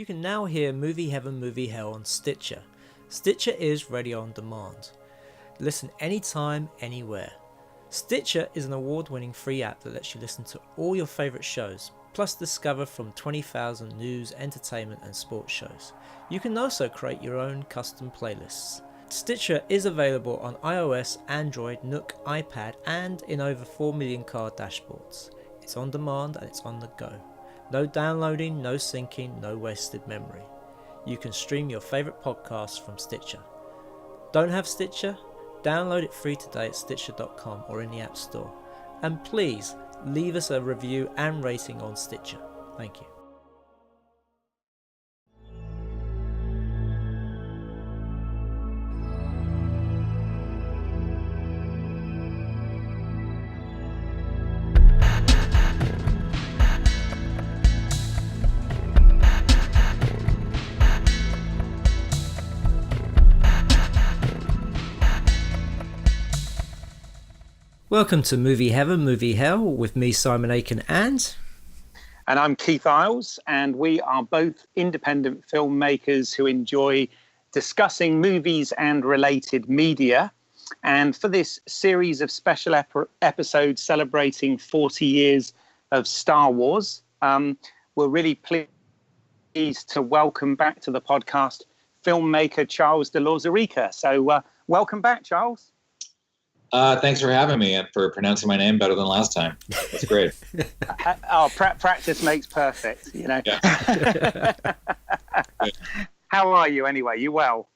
You can now hear Movie Heaven, Movie Hell on Stitcher. Stitcher is radio on demand. Listen anytime, anywhere. Stitcher is an award-winning free app that lets you listen to all your favourite shows, plus discover from 20,000 news, entertainment and sports shows. You can also create your own custom playlists. Stitcher is available on iOS, Android, Nook, iPad and in over 4 million car dashboards. It's on demand and it's on the go. No downloading, no syncing, no wasted memory. You can stream your favourite podcasts from Stitcher. Don't have Stitcher? Download it free today at Stitcher.com or in the App Store. And please leave us a review and rating on Stitcher. Thank you. Welcome to Movie Heaven, Movie Hell with me, Simon Aitken, and I'm Keith Eyles, and we are both independent filmmakers who enjoy discussing movies and related media. And for this series of special episodes celebrating 40 years of Star Wars, we're really pleased to welcome back to the podcast filmmaker Charles de Lauzirika. So welcome back, Charles. Thanks for having me and for pronouncing my name better than last time. That's great. Practice makes perfect, you know. Yeah. How are you anyway? You well?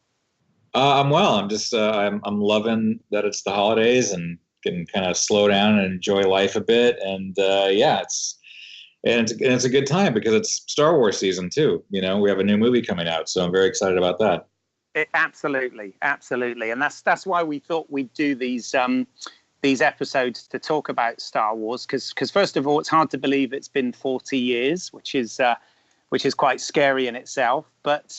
I'm well. I'm just I'm loving that it's the holidays and can kind of slow down and enjoy life a bit. And it's a good time because it's Star Wars season too. You know, we have a new movie coming out, so I'm very excited about that. Absolutely, and that's why we thought we'd do these episodes to talk about Star Wars, because first of all, it's hard to believe it's been 40 years, which is quite scary in itself. But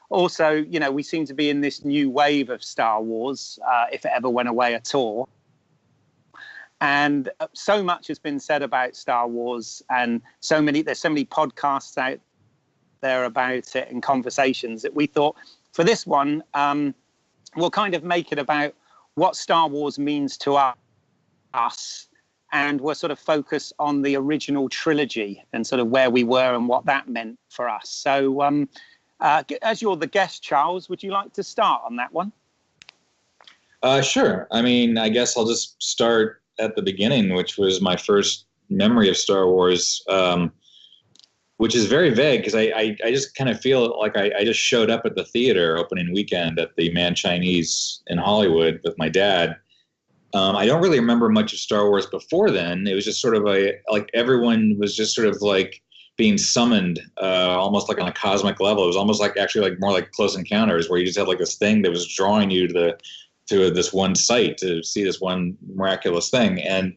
also, you know, we seem to be in this new wave of Star Wars, if it ever went away at all. And so much has been said about Star Wars, and there's so many podcasts out there about it and conversations that we thought, for this one, we'll kind of make it about what Star Wars means to us, and we'll sort of focus on the original trilogy and sort of where we were and what that meant for us. So as you're the guest, Charles, would you like to start on that one? Sure. I mean, I guess I'll just start at the beginning, which was my first memory of Star Wars, which is very vague because I just kind of feel like I just showed up at the theater opening weekend at the Man Chinese in Hollywood with my dad. I don't really remember much of Star Wars before then. It was just sort of like everyone was just sort of like being summoned, almost like on a cosmic level. It was almost like actually like more like Close Encounters, where you just had like this thing that was drawing you to this one site to see this one miraculous thing. And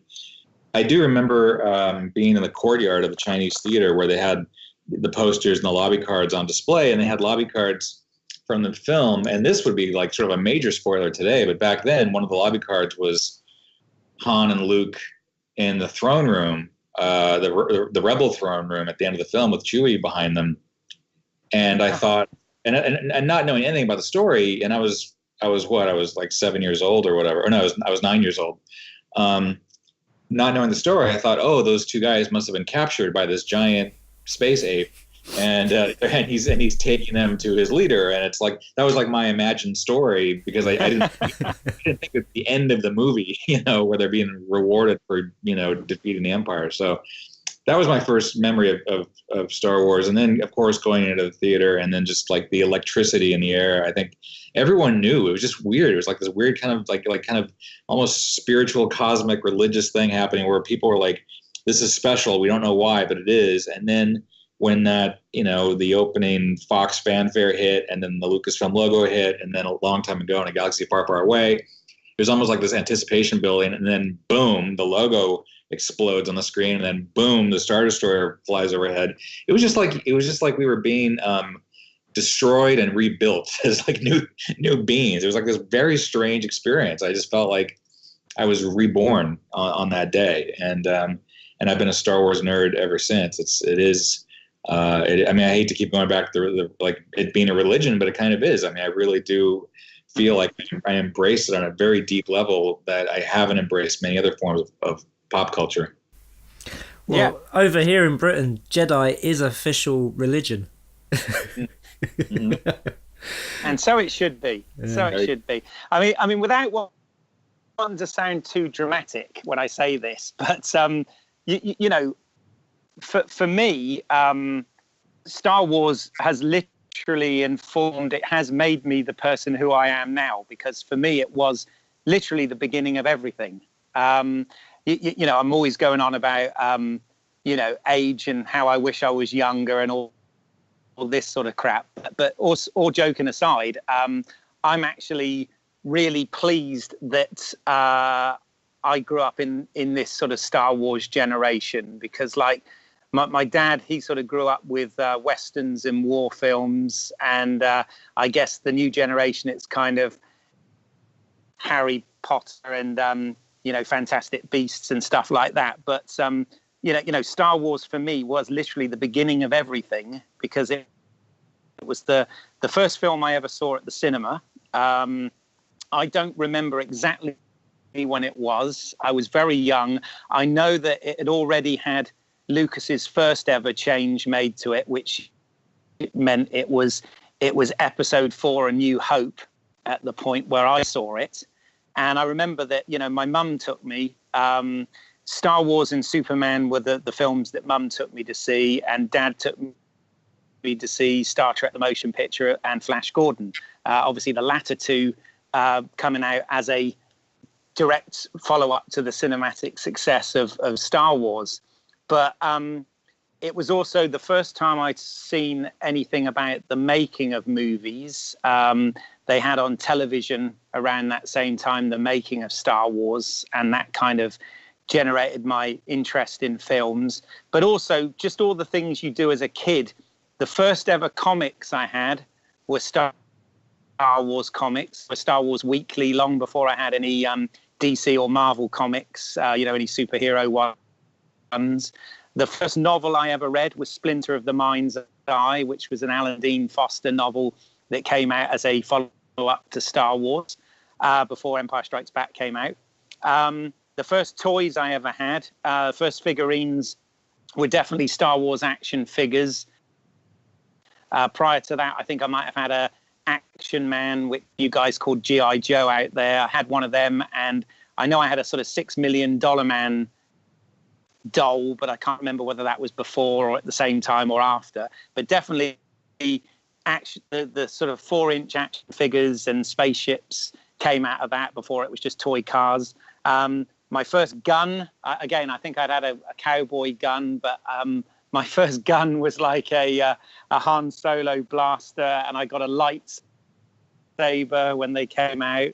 I do remember being in the courtyard of the Chinese theater where they had the posters and the lobby cards on display, and they had lobby cards from the film. And this would be like sort of a major spoiler today, but back then one of the lobby cards was Han and Luke in the throne room, the Rebel throne room at the end of the film with Chewie behind them. And I thought, and not knowing anything about the story, and I was like 7 years old or whatever. Or no, I was 9 years old. Not knowing the story, I thought, oh, those two guys must have been captured by this giant space ape, and he's taking them to his leader. And it's like that was like my imagined story, because I didn't think of the end of the movie, you know, where they're being rewarded for, you know, defeating the Empire. So that was my first memory of Star Wars. And then, of course, going into the theater and then just like the electricity in the air. I think everyone knew. It was just weird. It was like this weird kind of like kind of almost spiritual, cosmic, religious thing happening where people were like, this is special. We don't know why, but it is. And then when that, you know, the opening Fox fanfare hit, and then the Lucasfilm logo hit, and then a long time ago in a galaxy far, far away, it was almost like this anticipation building. And then boom, the logo explodes on the screen, and then boom, the Star Destroyer flies overhead. It was just like we were being destroyed and rebuilt as like new beings. It was like this very strange experience. I just felt like I was reborn on that day, and I've been a Star Wars nerd ever since. It is I mean, I hate to keep going back to like it being a religion, but it kind of is. I mean, I really do feel like I embrace it on a very deep level that I haven't embraced many other forms of pop culture. Well, over here in Britain, Jedi is official religion. Mm-hmm. And so it should be. Yeah. So it should be. I mean, without wanting to sound too dramatic when I say this, but you know, for me, Star Wars has literally informed. It has made me the person who I am now, because for me, it was literally the beginning of everything. You know, I'm always going on about, you know, age and how I wish I was younger and all this sort of crap. But all joking aside, I'm actually really pleased that I grew up in this sort of Star Wars generation, because like my dad, he sort of grew up with Westerns and war films. And I guess the new generation, it's kind of Harry Potter and, you know, Fantastic Beasts and stuff like that. But, you know, Star Wars for me was literally the beginning of everything, because it was the first film I ever saw at the cinema. I don't remember exactly when it was. I was very young. I know that it had already had Lucas's first ever change made to it, which meant it was Episode 4, A New Hope, at the point where I saw it. And I remember that, you know, my mum took me. Star Wars and Superman were the films that mum took me to see, and dad took me to see Star Trek: The Motion Picture and Flash Gordon. Obviously, the latter two coming out as a direct follow-up to the cinematic success of Star Wars. But it was also the first time I'd seen anything about the making of movies. They had on television around that same time the making of Star Wars, and that kind of generated my interest in films. But also just all the things you do as a kid. The first ever comics I had were Star Wars comics, were Star Wars Weekly, long before I had any DC or Marvel comics, you know, any superhero ones. The first novel I ever read was Splinter of the Mind's Eye, which was an Alan Dean Foster novel that came out as a follow-up to Star Wars before Empire Strikes Back came out. The first toys I ever had, first figurines, were definitely Star Wars action figures. Prior to that, I think I might have had a Action Man, which you guys called G.I. Joe out there. I had one of them, and I know I had a sort of $6 Million Man doll, but I can't remember whether that was before or at the same time or after. But definitely the sort of 4-inch action figures and spaceships came out of that before it was just toy cars. My first gun, again, I think I'd had a cowboy gun, but my first gun was like a Han Solo blaster, and I got a lightsaber when they came out.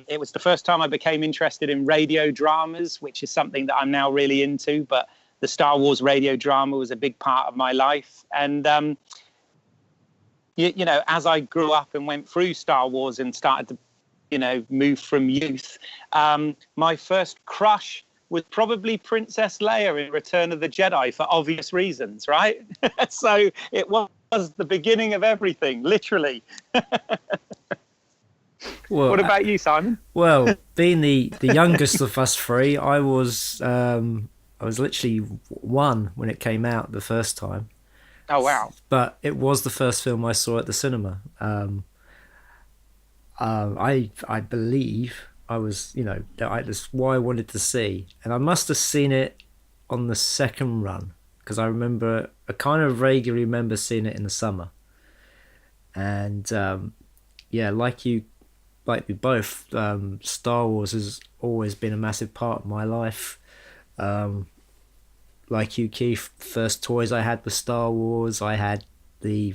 It was the first time I became interested in radio dramas, which is something that I'm now really into. But the Star Wars radio drama was a big part of my life. And, you know, as I grew up and went through Star Wars and started to, you know, move from youth, my first crush was probably Princess Leia in Return of the Jedi, for obvious reasons, right? So it was the beginning of everything, literally. Well, what about you, Simon? Well, being the youngest of us three, I was literally 1 when it came out the first time. Oh wow! But it was the first film I saw at the cinema. I believe I was, you know, that's why I wanted to see, and I must have seen it on the second run, because I kind of vaguely remember seeing it in the summer. And yeah, like we both, Star Wars has always been a massive part of my life. Like you, Keith, first toys I had were Star Wars. I had the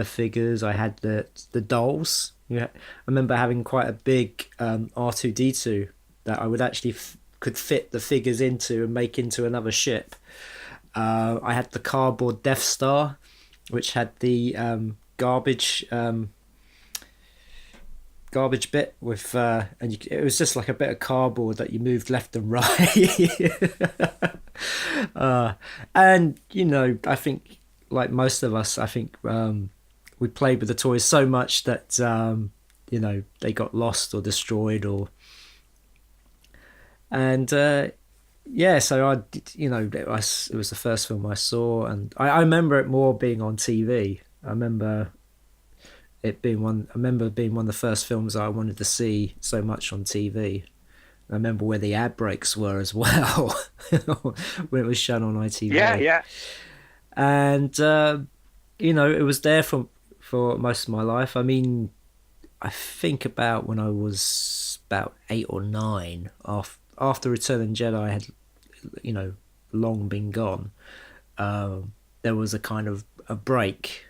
figures. I had the dolls. Yeah, I remember having quite a big R2-D2 that I would actually could fit the figures into and make into another ship. I had the cardboard Death Star, which had the garbage garbage bit with, it was just like a bit of cardboard that you moved left and right. And I think, like most of us, I think we played with the toys so much that they got lost or destroyed, and yeah. So it was the first film I saw, and I remember it more being on TV. I remember it being one. I remember being one of the first films I wanted to see so much on TV. I remember where the ad breaks were as well when it was shown on ITV. Yeah. And it was there for most of my life. I mean, I think about when I was about 8 or 9, after Return of the Jedi had long been gone. There was a kind of a break.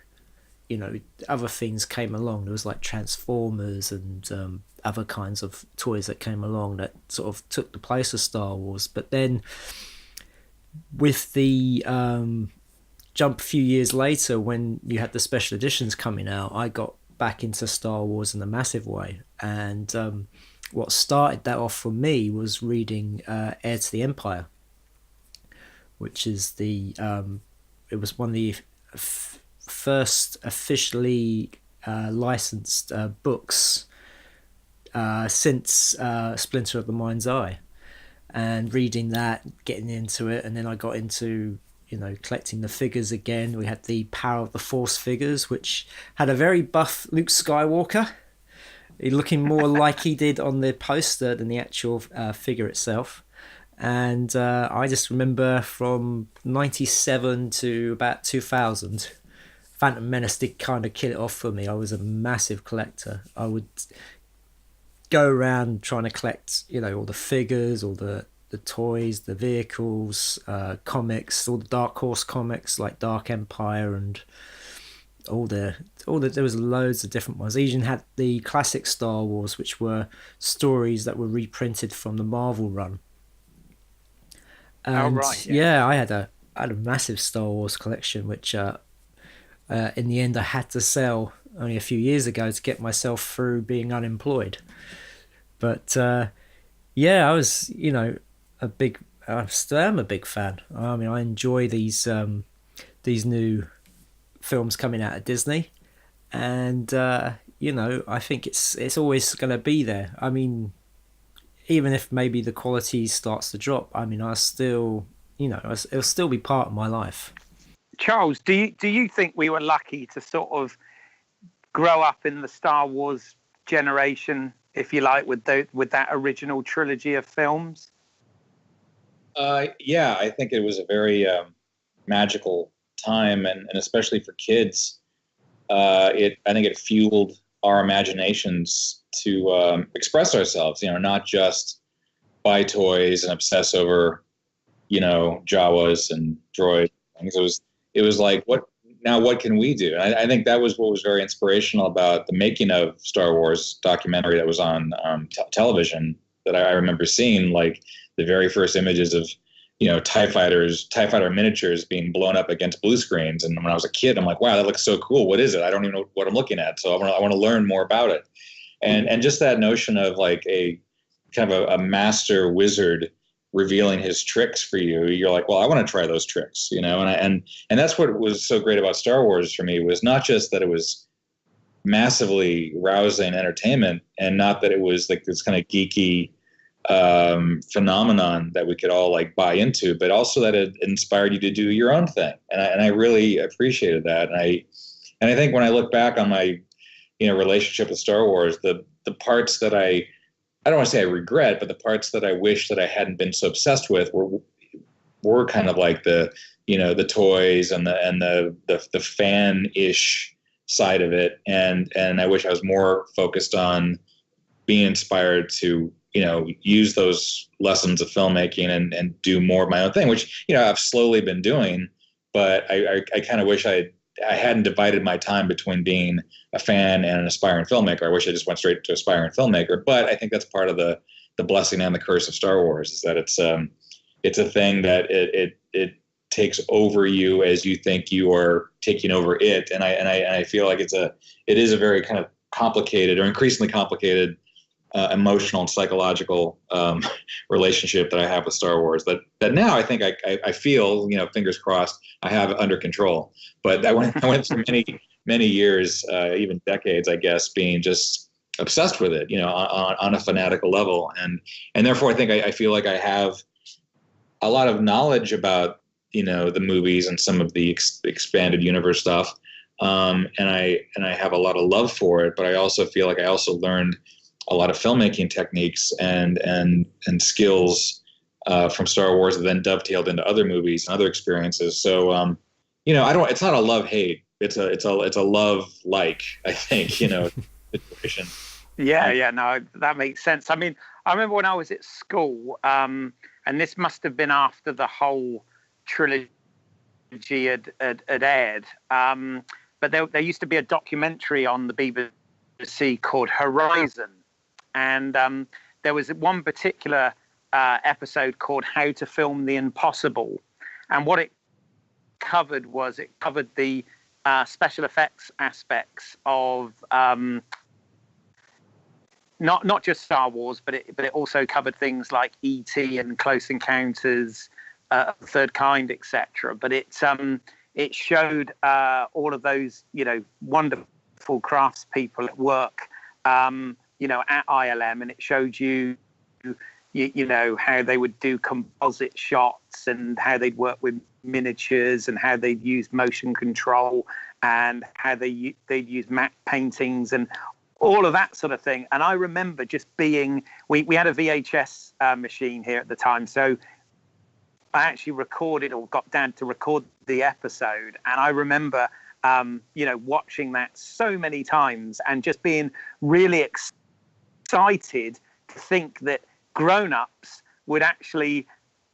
Other things came along. There was like Transformers and other kinds of toys that came along that sort of took the place of Star Wars. But then with the jump a few years later, when you had the special editions coming out, I got back into Star Wars in a massive way. And what started that off for me was reading Heir to the Empire, which is it was one of the first officially licensed books since Splinter of the Mind's Eye. And reading that, getting into it, and then I got into collecting the figures again. We had the Power of the Force figures, which had a very buff Luke Skywalker, looking more like he did on the poster than the actual figure itself. And I just remember from 97 to about 2000, Phantom Menace did kind of kill it off for me. I was a massive collector. I would go around trying to collect, all the figures, all the toys, the vehicles, comics, all the Dark Horse comics like Dark Empire, and there was loads of different ones. I even had the classic Star Wars, which were stories that were reprinted from the Marvel run. And I had a massive Star Wars collection, which in the end I had to sell only a few years ago to get myself through being unemployed. But I was I still am a big fan. I mean, I enjoy these new films coming out of Disney, and I think it's always going to be there. I mean, even if maybe the quality starts to drop, I mean, I still, it'll still be part of my life. Charles, do you think we were lucky to sort of grow up in the Star Wars generation, if you like, with that original trilogy of films? Yeah, I think it was a very magical time, and especially for kids, I think it fueled our imaginations to express ourselves. Not just buy toys and obsess over, Jawas and droids. It was like, what can we do? And I think that was what was very inspirational about the making of Star Wars documentary that was on television that I remember seeing, like the very first images of, TIE fighter miniatures being blown up against blue screens. And when I was a kid, I'm like, wow, that looks so cool. What is it? I don't even know what I'm looking at. So I want to learn more about it. And just that notion of like a kind of a master wizard revealing his tricks for you, you're like, well, I want to try those tricks, and that's what was so great about Star Wars for me, was not just that it was massively rousing entertainment, and not that it was like this kind of geeky phenomenon that we could all like buy into, but also that it inspired you to do your own thing. And I really appreciated that. And I think when I look back on my, relationship with Star Wars, the parts that I don't want to say I regret, but the parts that I wish that I hadn't been so obsessed with were kind of like the toys and the fan-ish side of it. And I wish I was more focused on being inspired to, use those lessons of filmmaking and do more of my own thing, which, I've slowly been doing, but I kind of wish I hadn't divided my time between being a fan and an aspiring filmmaker. I wish I just went straight to aspiring filmmaker, but I think that's part of the blessing and the curse of Star Wars, is that it's a thing that it takes over you as you think you are taking over it. And I feel like it is a very kind of complicated or increasingly complicated emotional and psychological relationship that I have with Star Wars that now I think I feel, fingers crossed, I have under control. But I went through many years, even decades, I guess, being just obsessed with it, on a fanatical level. And therefore I think I feel like I have a lot of knowledge about, the movies and some of the expanded universe stuff. And I have a lot of love for it, but I also feel like I also learned a lot of filmmaking techniques and skills from Star Wars that then dovetailed into other movies and other experiences. So, it's not a love-hate. It's a love-like, I think, situation. Yeah, no, that makes sense. I mean, I remember when I was at school, and this must have been after the whole trilogy had aired, but there used to be a documentary on the BBC called Horizon, and there was one particular episode called How to Film the Impossible, and what it covered the special effects aspects of not just Star Wars, but it also covered things like E.T. and Close Encounters, Third Kind, etc. But it showed all of those wonderful craftspeople at work at ILM, and it showed you how they would do composite shots and how they'd work with miniatures and how they'd use motion control and how they'd use matte paintings and all of that sort of thing. And I remember just we had a VHS machine here at the time, so I actually recorded or got Dad to record the episode, and I remember watching that so many times and just being really excited to think that grown-ups would actually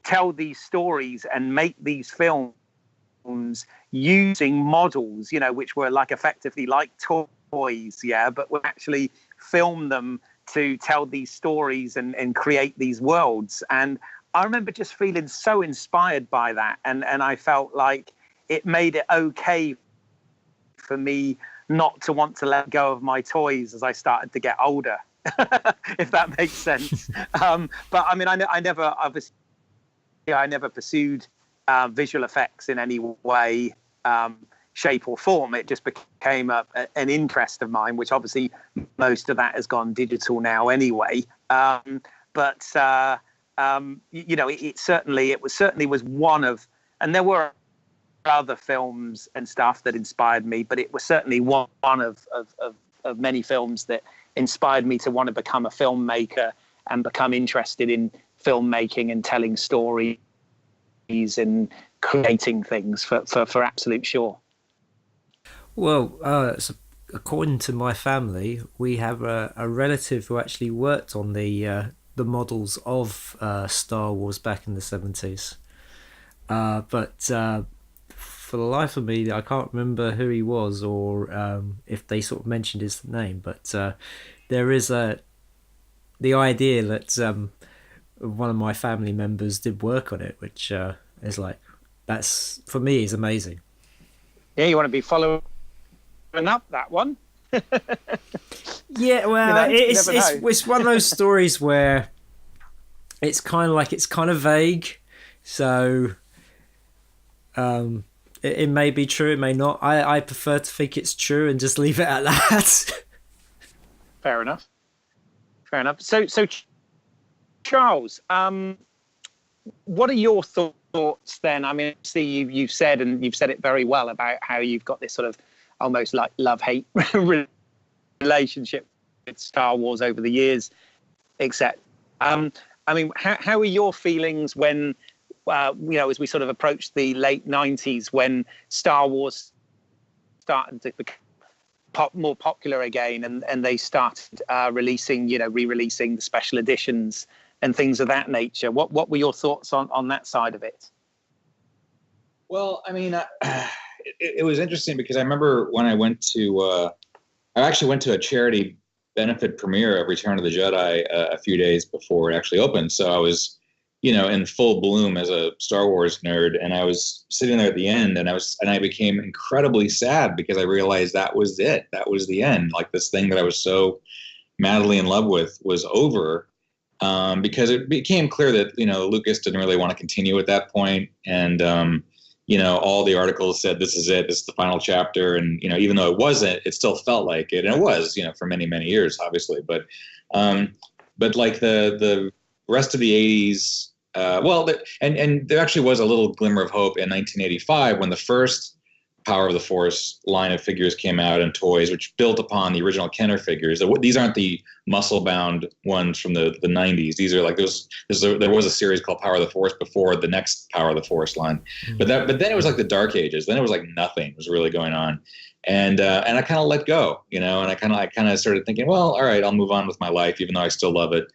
tell these stories and make these films using models, which were effectively like toys, but would actually film them to tell these stories and create these worlds. And I remember just feeling so inspired by that, and I felt like it made it okay for me not to want to let go of my toys as I started to get older, if that makes sense. But I mean, I never pursued visual effects in any way, shape or form. It just became an interest of mine, which obviously most of that has gone digital now anyway. It certainly was one of, and there were other films and stuff that inspired me, but it was certainly one of many films that inspired me to want to become a filmmaker and become interested in filmmaking and telling stories and creating things for absolute sure. Well, so according to my family, we have a relative who actually worked on the models of Star Wars back in the 70s. But for the life of me, I can't remember who he was or if they sort of mentioned his name. But there is the idea that one of my family members did work on it, which is that's for me is amazing. Yeah, you want to be following up that one. Yeah, well, it's one of those stories where it's kind of vague, so it may be true, it may not. I prefer to think it's true and just leave it at that. Fair enough. So Charles, what are your thoughts then? I mean, see, you've said it very well about how you've got this sort of almost like love-hate relationship with Star Wars over the years, etc. I mean, how are your feelings when, as we sort of approached the late 90s, when Star Wars started to become more popular again, and they started re-releasing the special editions and things of that nature? What were your thoughts on that side of it? Well, I mean, it was interesting because I remember when I actually went to a charity benefit premiere of Return of the Jedi a few days before it actually opened. So I was in full bloom as a Star Wars nerd. And I was sitting there at the end, and I became incredibly sad because I realized that was it. That was the end. Like, this thing that I was so madly in love with was over. Because it became clear that, Lucas didn't really want to continue at that point. And, all the articles said, this is it, this is the final chapter. And, even though it wasn't, it still felt like it. And it was, for many, many years, obviously. But like the rest of the 80s, and there actually was a little glimmer of hope in 1985 when the first Power of the Force line of figures came out and toys, which built upon the original Kenner figures. These aren't the muscle-bound ones from the 90s. These are like there was a series called Power of the Force before the next Power of the Force line, but then it was like the Dark Ages. Then it was like nothing was really going on, and I kind of let go, and I kind of started thinking, well, all right, I'll move on with my life, even though I still love it.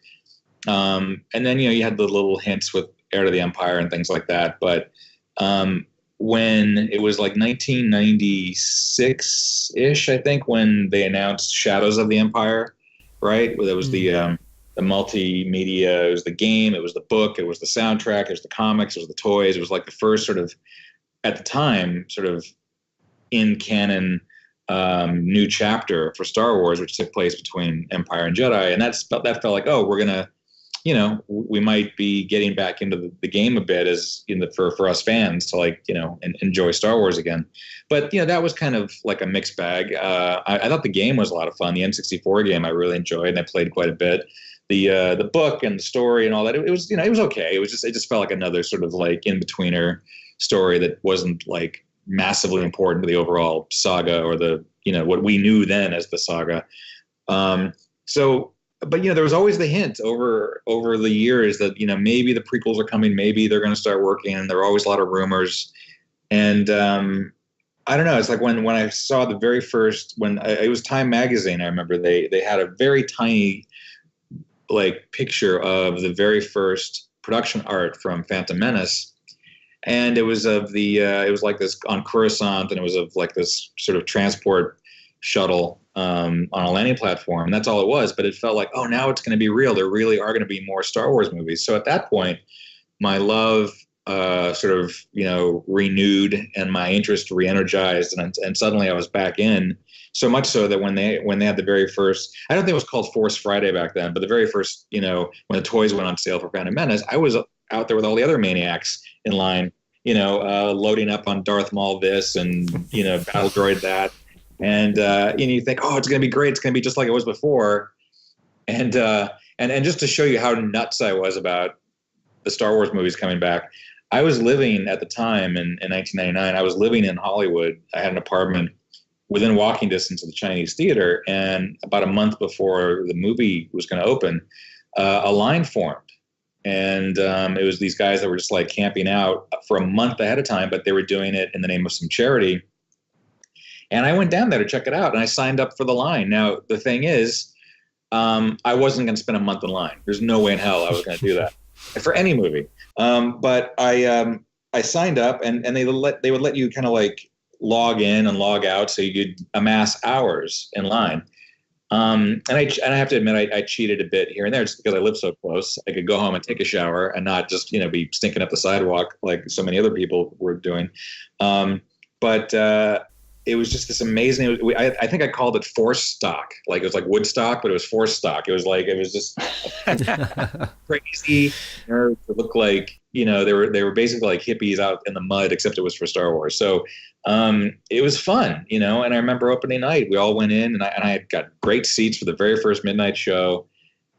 And then you had the little hints with Heir to the Empire and things like that, but when it was like 1996-ish, I think, when they announced Shadows of the Empire, right? That was the multimedia. It was the game. It was the book. It was the soundtrack. It was the comics. It was the toys. It was like the first sort of, at the time, sort of in canon new chapter for Star Wars, which took place between Empire and Jedi. And that felt like, oh, we're gonna, we might be getting back into the game a bit for us fans to and enjoy Star Wars again. But, that was kind of like a mixed bag. I thought the game was a lot of fun. The N64 game I really enjoyed, and I played quite a bit. The book and the story and all that, it was, it was okay. It just felt like another sort of like in-betweener story that wasn't like massively important to the overall saga or the, what we knew then as the saga. But there was always the hint over the years that maybe the prequels are coming, maybe they're going to start working, and there were always a lot of rumors. And I don't know. It's like when I saw the very first, it was Time Magazine. I remember they had a very tiny picture of the very first production art from Phantom Menace, and it was of it was like this on Coruscant, and it was of like this sort of transport shuttle on a landing platform, and that's all it was. But it felt like, oh, now it's going to be real. There really are going to be more Star Wars movies. So at that point, my love sort of renewed, and my interest re-energized, and suddenly I was back in. So much so that when they had the very first, I don't think it was called Force Friday back then, but the very first, when the toys went on sale for Phantom Menace, I was out there with all the other maniacs in line, loading up on Darth Maul this and Battle Droid that. And you think, oh, it's going to be great. It's going to be just like it was before. And just to show you how nuts I was about the Star Wars movies coming back, I was living at the time in 1999. I was living in Hollywood. I had an apartment within walking distance of the Chinese Theater. And about a month before the movie was going to open, a line formed. And it was these guys that were just like camping out for a month ahead of time, but they were doing it in the name of some charity. And I went down there to check it out, and I signed up for the line. Now, the thing is, I wasn't going to spend a month in line. There's no way in hell I was going to do that for any movie. But I signed up, and they would let you kind of like log in and log out so you could amass hours in line. And I have to admit, I cheated a bit here and there just because I live so close. I could go home and take a shower and not just be stinking up the sidewalk like so many other people were doing. But it was just this amazing. I think I called it force stock. Like it was like Woodstock, but it was force stock. It was just crazy nerds that looked like they were basically like hippies out in the mud, except it was for Star Wars. So it was fun, And I remember opening night, we all went in, and I had got great seats for the very first midnight show,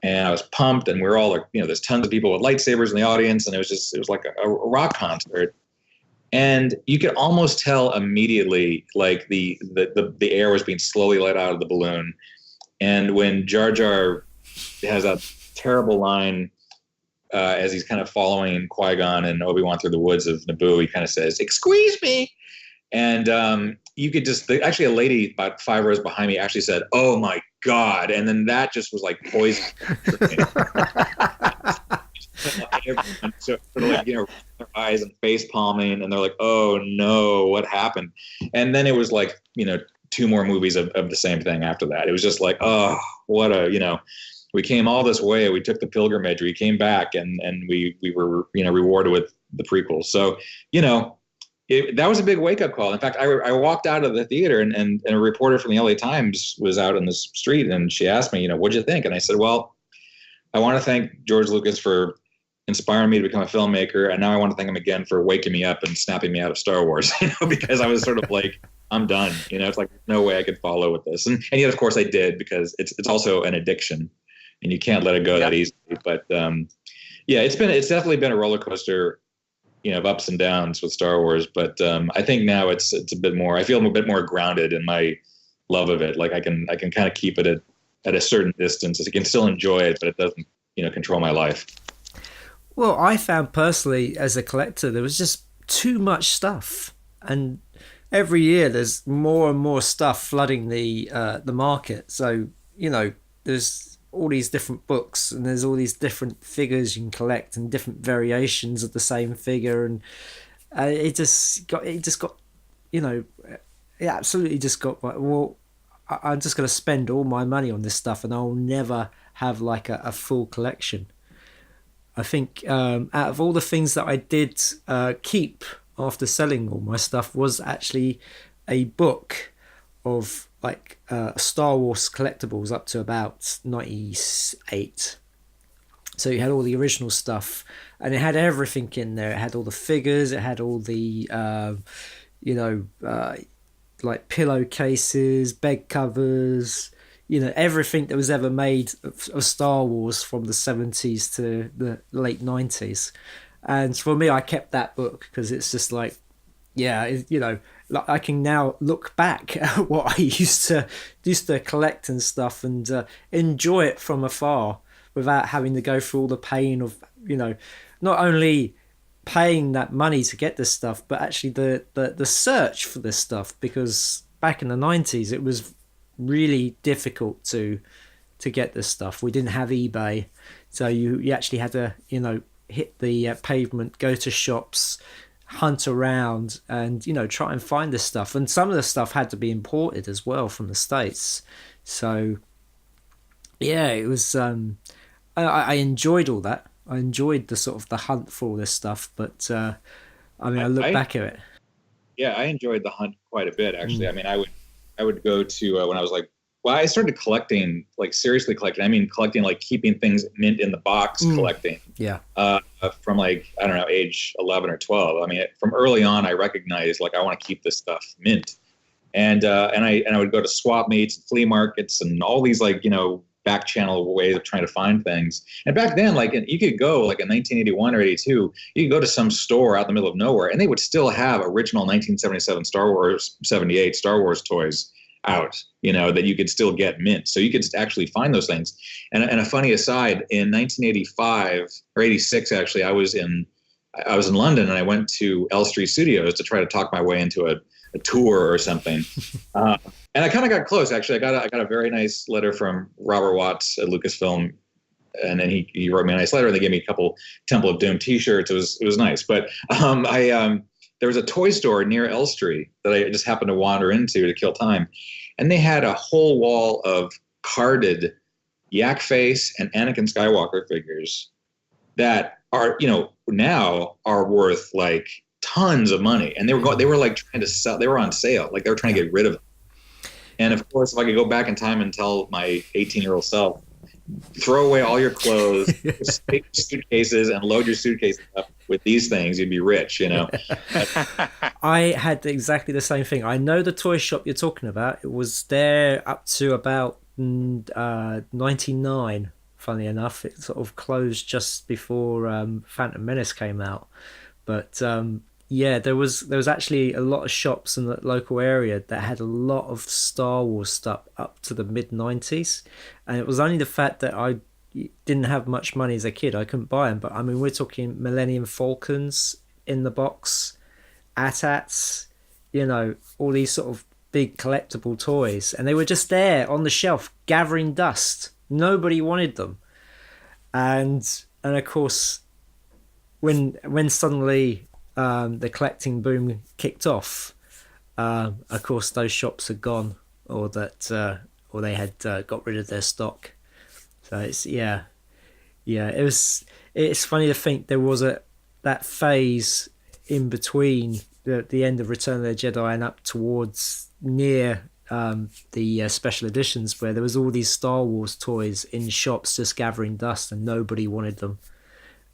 and I was pumped. And we were all like, there's tons of people with lightsabers in the audience, and it was like a rock concert. And you could almost tell immediately, like the air was being slowly let out of the balloon. And when Jar Jar has that terrible line as he's kind of following Qui-Gon and Obi-Wan through the woods of Naboo, he kind of says, "Excuse me," and you could just actually a lady about 5 rows behind me actually said, "Oh my God!" And then that just was like poison. Everyone sort of like their eyes and face palming, and they're like, "Oh no, what happened?" And then it was like 2 more movies of the same thing after that. It was just like, oh, what a we came all this way. We took the pilgrimage. We came back, and we were, you know, rewarded with the prequels. So, you know, that was a big wake up call. In fact, I walked out of the theater, and a reporter from the LA Times was out on the street, and she asked me, you know, what'd you think? And I said, well, I want to thank George Lucas for inspiring me to become a filmmaker, and now I want to thank him again for waking me up and snapping me out of Star Wars, you know, because I was sort of like, I'm done, you know. It's like, no way I could follow with this, and yet of course I did, because it's also an addiction, and you can't let it go that easily. But yeah, it's definitely been a roller coaster, you know, of ups and downs with Star Wars. But I think now it's a bit more. I feel a bit more grounded in my love of it. Like I can kind of keep it at a certain distance. I can still enjoy it, but it doesn't, you know, control my life. Well, I found personally as a collector, there was just too much stuff, and every year there's more and more stuff flooding the market. So, you know, there's all these different books, and there's all these different figures you can collect, and different variations of the same figure, and it just got, you know, it absolutely just got like, well, I'm just going to spend all my money on this stuff, and I'll never have like a full collection. I think out of all the things that I did keep after selling all my stuff was actually a book of like Star Wars collectibles up to about 98. So you had all the original stuff, and it had everything in there. It had all the figures, it had all the you know, like pillowcases, bed covers, you know, everything that was ever made of Star Wars from the 70s to the late 90s. And for me, I kept that book because it's just like, yeah, you know, like I can now look back at what I used to collect and stuff, and enjoy it from afar without having to go through all the pain of, you know, not only paying that money to get this stuff, but actually the search for this stuff, because back in the 90s it was really difficult to get this stuff. We didn't have eBay, so you actually had to, you know, hit the pavement, go to shops, hunt around, and, you know, try and find this stuff. And some of the stuff had to be imported as well from the States. So yeah, it was I enjoyed all that. I enjoyed the sort of the hunt for all this stuff, but I mean, I look back at it. Yeah, I enjoyed the hunt quite a bit, actually. I mean, I would go to when I was like, well, I started collecting, like seriously collecting. I mean, collecting, like keeping things mint in the box, collecting. Yeah. From like, I don't know, age 11 or 12. I mean, from early on, I recognized like I want to keep this stuff mint, and I would go to swap meets, and flea markets, and all these like, you know, back channel ways of trying to find things. And back then, like you could go like in 1981 or 82, you could go to some store out in the middle of nowhere, and they would still have original 1977 Star Wars, 78 Star Wars toys out, you know, that you could still get mint. So you could actually find those things. And a funny aside, in 1985 or 86, actually, I was in London, and I went to L Street Studios to try to talk my way into a tour or something. And I kind of got close, actually. I got a very nice letter from Robert Watts at Lucasfilm, and then he wrote me a nice letter, and they gave me a couple Temple of Doom t-shirts. It was nice. But there was a toy store near Elstree that I just happened to wander into to kill time. And they had a whole wall of carded Yak Face and Anakin Skywalker figures that are, you know, now are worth like tons of money. And they were like trying to sell, they were on sale. Like they were trying to get rid of them. And of course, if I could go back in time and tell my 18-year-old self, throw away all your clothes, take your suitcases, and load your suitcases up with these things, you'd be rich, you know. I had exactly the same thing. I know the toy shop you're talking about. It was there up to about 99, funnily enough. It sort of closed just before Phantom Menace came out. But yeah, there was actually a lot of shops in the local area that had a lot of Star Wars stuff up to the mid-90s. And it was only the fact that I didn't have much money as a kid, I couldn't buy them. But I mean, we're talking Millennium Falcons in the box, AT-ATs, you know, all these sort of big collectible toys. And they were just there on the shelf gathering dust. Nobody wanted them. And of course, when suddenly the collecting boom kicked off, of course those shops had gone, or they had got rid of their stock. So it's it's funny to think there was that phase in between the end of Return of the Jedi and up towards near the special editions, where there was all these Star Wars toys in shops just gathering dust and nobody wanted them,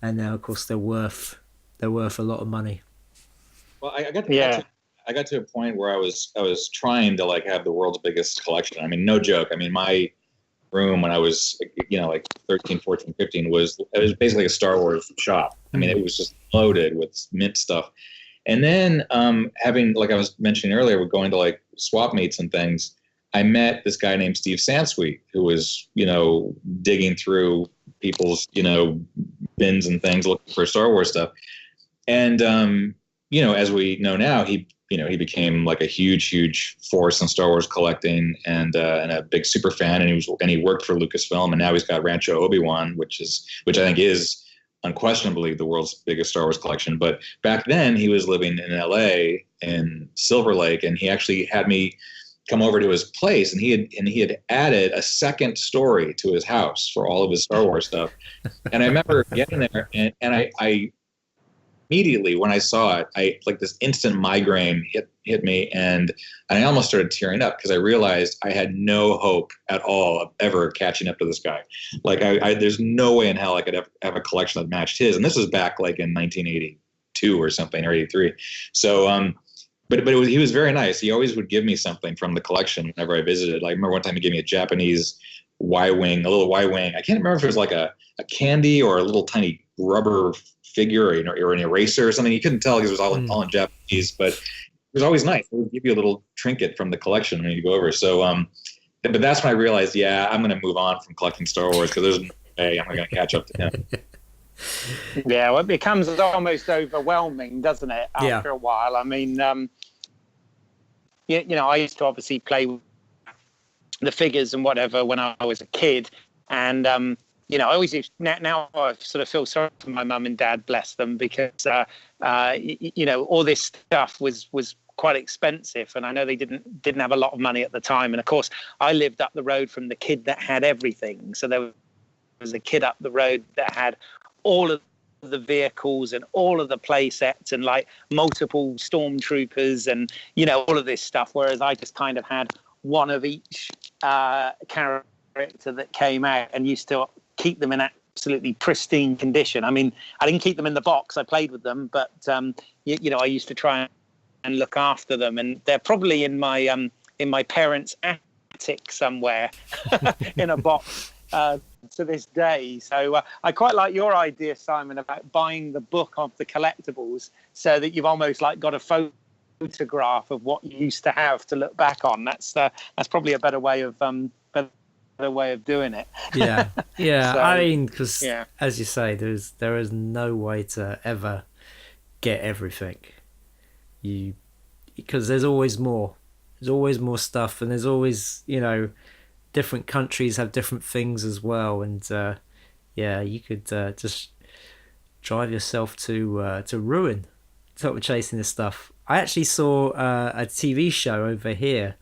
and now of course they're worth a lot of money. Well, I got to a point where I was trying to like have the world's biggest collection. I mean, no joke. I mean, my room when I was, like 13, 14, 15 it was basically a Star Wars shop. I mean, it was just loaded with mint stuff. And then having, like I was mentioning earlier, we're going to like swap meets and things. I met this guy named Steve Sansweet, who was, digging through people's, bins and things looking for Star Wars stuff. And, as we know now, he became like a huge force in Star Wars collecting and a big super fan. And he worked for Lucasfilm, and now he's got Rancho Obi-Wan, which I think is unquestionably the world's biggest Star Wars collection. But back then he was living in LA in Silver Lake, and he actually had me come over to his place, and he had added a second story to his house for all of his Star Wars stuff. And I remember getting there, and I immediately when I saw it, I like this instant migraine hit me, and I almost started tearing up because I realized I had no hope at all of ever catching up to this guy. Like there's no way in hell I could have a collection that matched his. And this was back like in 1982 or something, or 83. So, but he was very nice. He always would give me something from the collection whenever I visited. Like, I remember one time he gave me a Japanese Y-wing, a little Y-wing. I can't remember if it was like a candy or a little tiny rubber figure or an eraser or something. You couldn't tell because it was all in Japanese, but it was always nice. They would give you a little trinket from the collection when you go over. So, but that's when I realized, I'm going to move on from collecting Star Wars because there's no way I'm going to catch up to him. Yeah, well, it becomes almost overwhelming, doesn't it, after a while? I mean, I used to obviously play with the figures and whatever when I was a kid. And, I always used, now I sort of feel sorry for my mum and dad, bless them, because, all this stuff was quite expensive. And I know they didn't have a lot of money at the time. And of course, I lived up the road from the kid that had everything. So there was a kid up the road that had all of the vehicles and all of the play sets and like multiple stormtroopers and, all of this stuff. Whereas I just kind of had one of each character that came out and used to keep them in absolutely pristine condition. I mean, I didn't keep them in the box. I played with them, but, I used to try and look after them. And they're probably in my parents' attic somewhere in a box to this day. So I quite like your idea, Simon, about buying the book of the collectibles so that you've almost like got a photograph of what you used to have to look back on. That's probably a better way of doing it. Yeah. So, I mean, because as you say, there is no way to ever get everything. Because there's always more. There's always more stuff, and there's always, different countries have different things as well, and you could just drive yourself to ruin sort of chasing this stuff. I actually saw a TV show over here.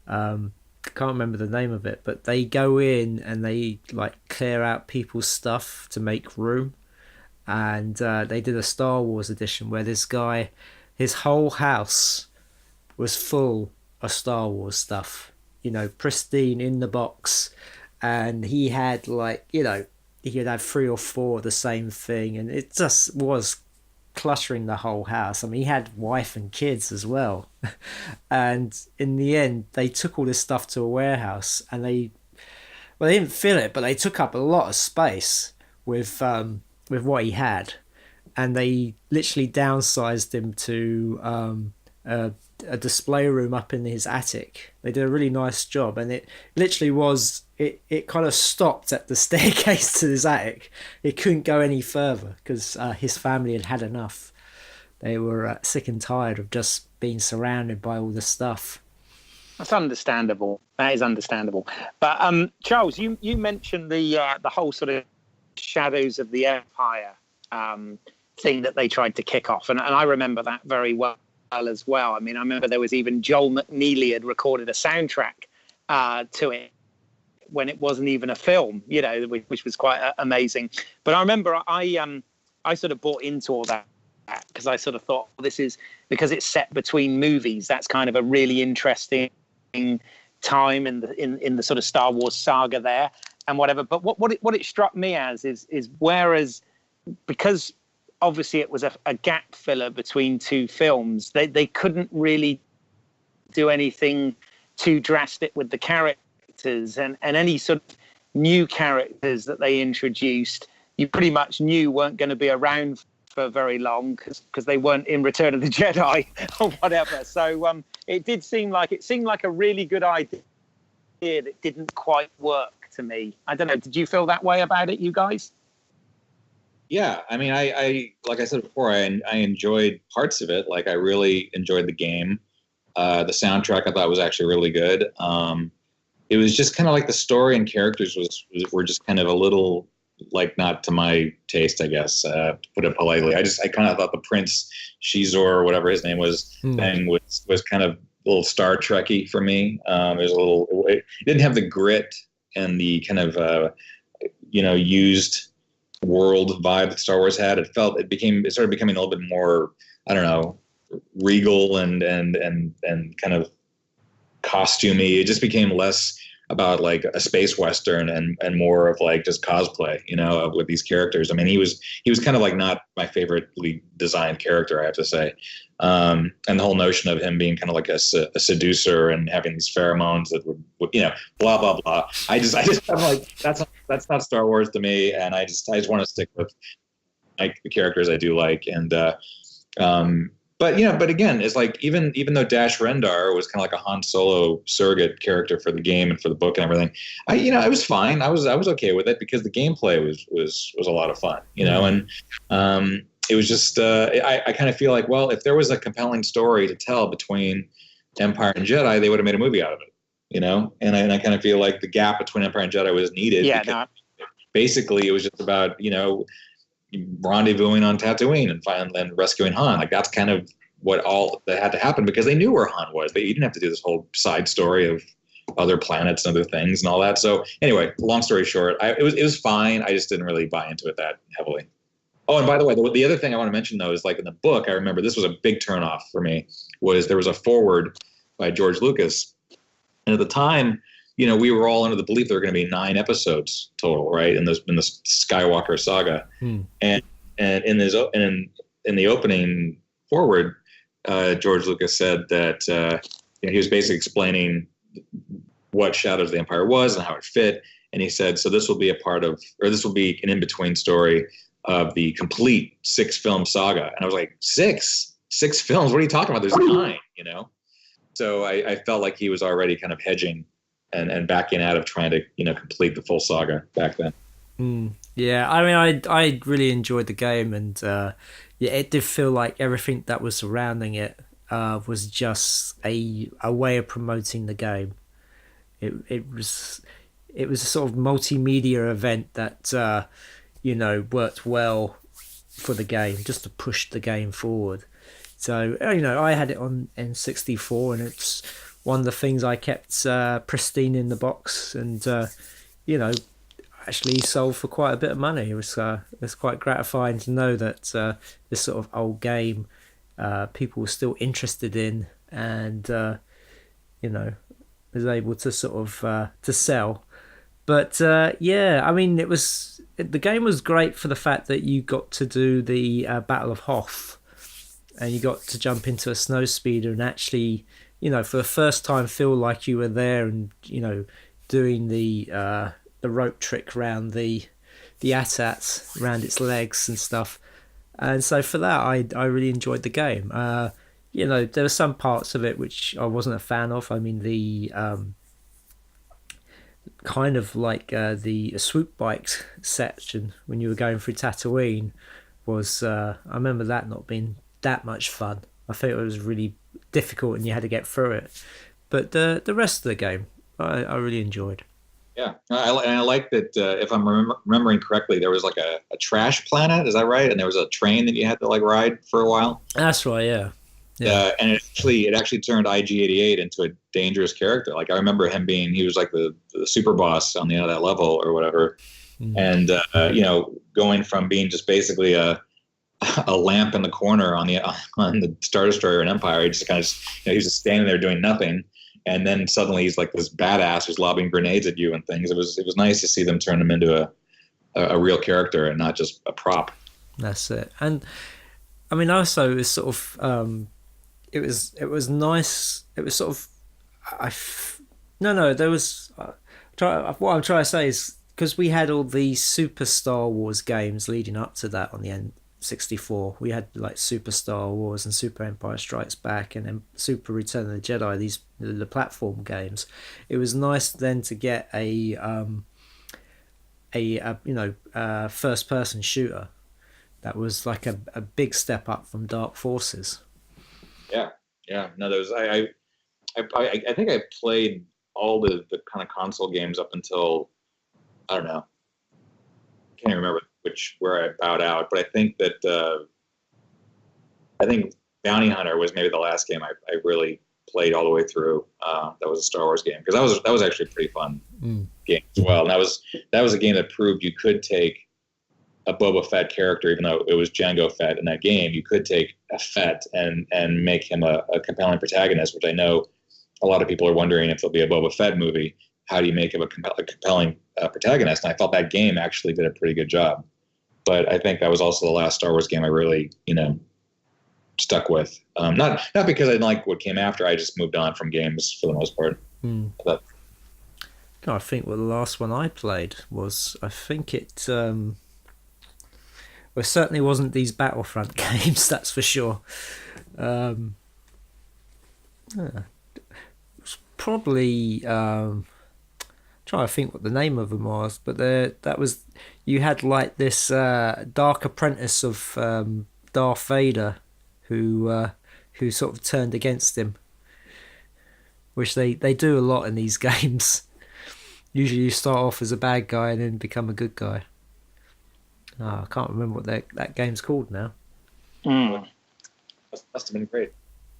I can't remember the name of it, but they go in and they like clear out people's stuff to make room, and they did a Star Wars edition where this guy, his whole house was full of Star Wars stuff, pristine in the box, and he had like, he could have 3 or 4 of the same thing, and it just was cluttering the whole house. I mean, he had wife and kids as well. And in the end, they took all this stuff to a warehouse, and they didn't fill it, but they took up a lot of space with what he had, and they literally downsized him to a display room up in his attic. They did a really nice job, and it literally was, it kind of stopped at the staircase to his attic. It couldn't go any further because his family had enough. They were sick and tired of just being surrounded by all the stuff. That's understandable. That is understandable. But Charles, you mentioned the whole sort of Shadows of the Empire thing that they tried to kick off, and I remember that very well as well. I mean, I remember there was even Joel McNeely had recorded a soundtrack to it when it wasn't even a film, which was quite amazing. But I remember I sort of bought into all that because I sort of thought, this is because it's set between movies. That's kind of a really interesting time in the sort of Star Wars saga there and whatever. But what it struck me as is whereas, because obviously it was a gap filler between two films, they couldn't really do anything too drastic with the characters, and any sort of new characters that they introduced, you pretty much knew weren't going to be around for very long because they weren't in Return of the Jedi or whatever. So it seemed like a really good idea that didn't quite work to me. I don't know. Did you feel that way about it, you guys? Yeah, I mean, I like I said before, I enjoyed parts of it. Like, I really enjoyed the game. The soundtrack I thought was actually really good. It was just kind of like the story and characters were just kind of a little, like, not to my taste, I guess, to put it politely. I kind of thought the Prince Shizor, or whatever his name was, thing was kind of a little Star Trek-y for me. It didn't have the grit and the kind of used world vibe that Star Wars had. It started becoming a little bit more, I don't know, regal and kind of costumey. It just became less about like a space western and more of like just cosplay, with these characters. I mean, he was kind of like not my favoritely designed character, I have to say. And the whole notion of him being kind of like a seducer and having these pheromones that would blah blah blah. I just I'm like, that's not Star Wars to me, and I just want to stick with like the characters I do like. And but again, it's like even though Dash Rendar was kind of like a Han Solo surrogate character for the game and for the book and everything, I was fine. I was okay with it because the gameplay was a lot of fun, and it was just I kind of feel like, well, if there was a compelling story to tell between Empire and Jedi, they would have made a movie out of it, and I kind of feel like the gap between Empire and Jedi was needed. Yeah, basically it was just about rendezvousing on Tatooine and rescuing Han. Like, that's kind of what all that had to happen because they knew where Han was. You didn't have to do this whole side story of other planets and other things and all that. So anyway, long story short, it was fine. I just didn't really buy into it that heavily. Oh, and by the way, the other thing I want to mention though is, like, in the book, I remember this was a big turnoff for me, was there was a foreword by George Lucas, and at the time, we were all under the belief there were going to be 9 episodes total, right, in the Skywalker saga. And in the opening foreword, George Lucas said that he was basically explaining what Shadows of the Empire was and how it fit, and he said, so this will be this will be an in-between story of the complete 6-film saga. And I was like, six films? What are you talking about? There's 9, So I felt like he was already kind of hedging and backing out of trying to, complete the full saga back then. Yeah, I mean, I really enjoyed the game, and it did feel like everything that was surrounding it was just a way of promoting the game. It was a sort of multimedia event that worked well for the game, just to push the game forward. So I had it on N64, and it's one of the things I kept pristine in the box, and actually sold for quite a bit of money. It was quite gratifying to know that this sort of old game people were still interested in, and was able to sort of to sell. But I mean, the game was great for the fact that you got to do the Battle of Hoth, and you got to jump into a snowspeeder and actually, for the first time, feel like you were there, and doing the rope trick around the AT-AT around its legs and stuff. And so for that, I really enjoyed the game. There were some parts of it which I wasn't a fan of. I mean, the kind of like the swoop bikes section when you were going through Tatooine was I remember that not being that much fun. I think it was really difficult and you had to get through it, but the rest of the game I really enjoyed. Yeah, I like that. If I'm remembering correctly, there was like a trash planet, is that right? And there was a train that you had to like ride for a while. That's right. Yeah. and it actually turned IG-88 into a dangerous character. Like I remember him he was like the super boss on the end of that level or whatever. And going from being just basically a lamp in the corner on the Star Destroyer in Empire, he just kind of he's just standing there doing nothing, and then suddenly he's like this badass who's lobbing grenades at you and things. It was nice to see them turn him into a real character and not just a prop. That's it. And I mean, also it was sort of it was nice. It was sort of there was what I'm trying to say is, because we had all these Super Star Wars games leading up to that on the N64. We had like Super Star Wars and Super Empire Strikes Back and then Super Return of the Jedi, the platform games. It was nice then to get a first person shooter that was like a big step up from Dark Forces. Yeah. No, there was I think I played all the kind of console games up until, I don't know, I can't even remember where I bowed out, but I think that Bounty Hunter was maybe the last game I really played all the way through. That was a Star Wars game, because that was actually a pretty fun game as well. And that was a game that proved you could take a Boba Fett character, even though it was Jango Fett in that game. You could take a Fett and make him a compelling protagonist, which I know a lot of people are wondering if there'll be a Boba Fett movie. How do you make him a compelling protagonist? And I thought that game actually did a pretty good job. But I think that was also the last Star Wars game I really, stuck with. Not because I didn't like what came after. I just moved on from games for the most part. But, I think the last one I played was, I think it certainly wasn't these Battlefront games, that's for sure. It was probably trying to think what the name of them was, but you had like this dark apprentice of Darth Vader who sort of turned against him, which they do a lot in these games. Usually you start off as a bad guy and then become a good guy. I can't remember what that game's called now. Must have been great.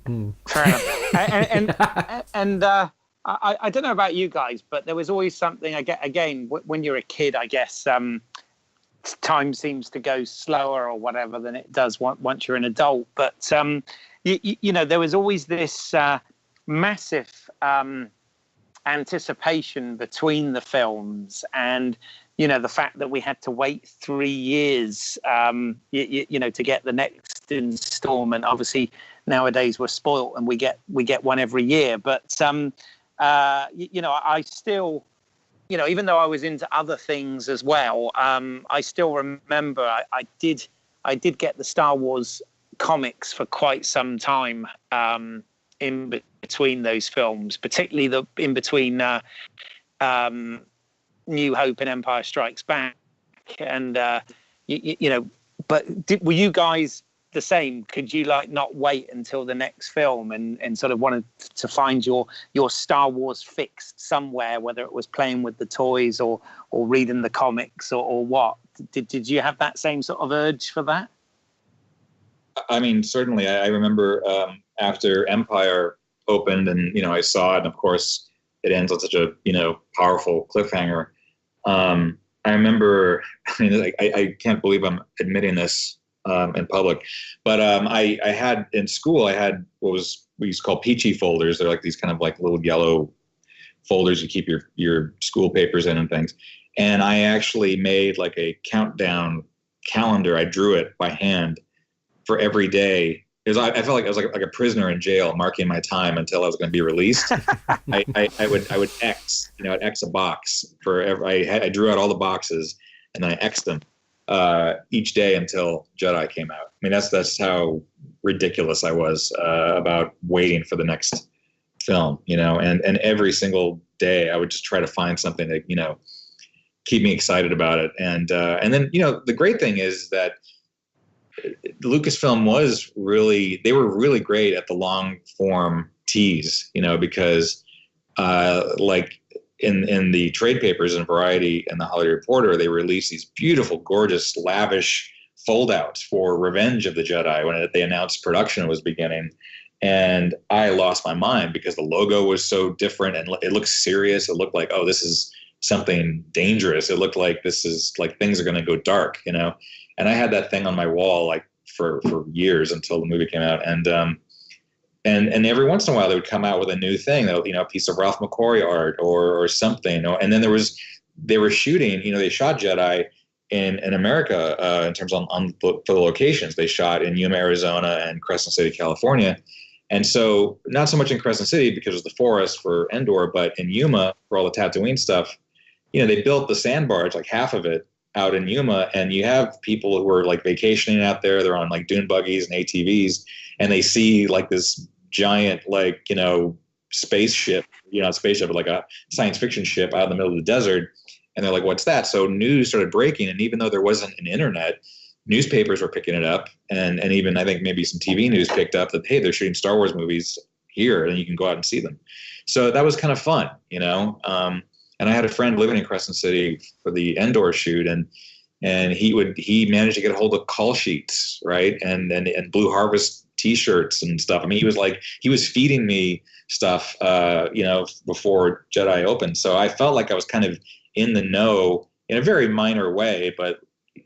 Fair enough. And I don't know about you guys, but there was always something. Again, when you're a kid, I guess time seems to go slower or whatever than it does once you're an adult. But there was always this massive anticipation between the films, and the fact that we had to wait 3 years, to get the next installment. Obviously, nowadays we're spoilt and we get one every year. But I still, even though I was into other things as well, I still remember I did get the Star Wars comics for quite some time in between those films, particularly in between New Hope and Empire Strikes Back. And but were you guys the same? Could you not wait until the next film and sort of wanted to find your Star Wars fix somewhere, whether it was playing with the toys or reading the comics or what? Did you have that same sort of urge for that? I mean, certainly. I remember after Empire opened and I saw it, and of course it ends on such a powerful cliffhanger. I remember, I can't believe I'm admitting this in public, but I had in school, I had what we used to call peachy folders. They're like these kind of like little yellow folders you keep your school papers in and things. And I actually made like a countdown calendar. I drew it by hand for every day. Because I felt like I was like a prisoner in jail, marking my time until I was going to be released. I would X, I'd X a box for every. I drew out all the boxes and then I X'd them each day until Jedi came out. I mean, that's how ridiculous I was about waiting for the next film, And every single day I would just try to find something that keep me excited about it. And then the great thing is that Lucasfilm they were really great at the long form tease, because like in the trade papers and Variety and the Hollywood Reporter, they released these beautiful, gorgeous, lavish foldouts for Revenge of the Jedi when they announced production was beginning. And I lost my mind because the logo was so different and it looked serious. It looked like, oh, this is something dangerous. It looked like this is like things are going to go dark, you know? And I had that thing on my wall like for years until the movie came out. And every once in a while they would come out with a new thing, you know, a piece of Ralph McQuarrie art or something, you know? And then they were shooting, you know, they shot Jedi in America in terms for the locations. They shot in Yuma, Arizona and Crescent City, California. And so not so much in Crescent City because of the forest for Endor, but in Yuma for all the Tatooine stuff, you know, they built the sand barge, like half of it out in Yuma. And you have people who are like vacationing out there. They're on like dune buggies and ATVs and they see like this giant, like, you know, spaceship, you know, not spaceship, but like a science fiction ship out in the middle of the desert. And they're like, what's that? So news started breaking. And even though there wasn't an internet, newspapers were picking it up. And even I think maybe some TV news picked up that, hey, they're shooting Star Wars movies here and you can go out and see them. So that was kind of fun, you know? And I had a friend living in Crescent City for the Endor shoot and he managed to get a hold of call sheets, right? And Blue Harvest t-shirts and stuff. I mean, he was feeding me stuff, you know, before Jedi opened. So I felt like I was kind of in the know in a very minor way, but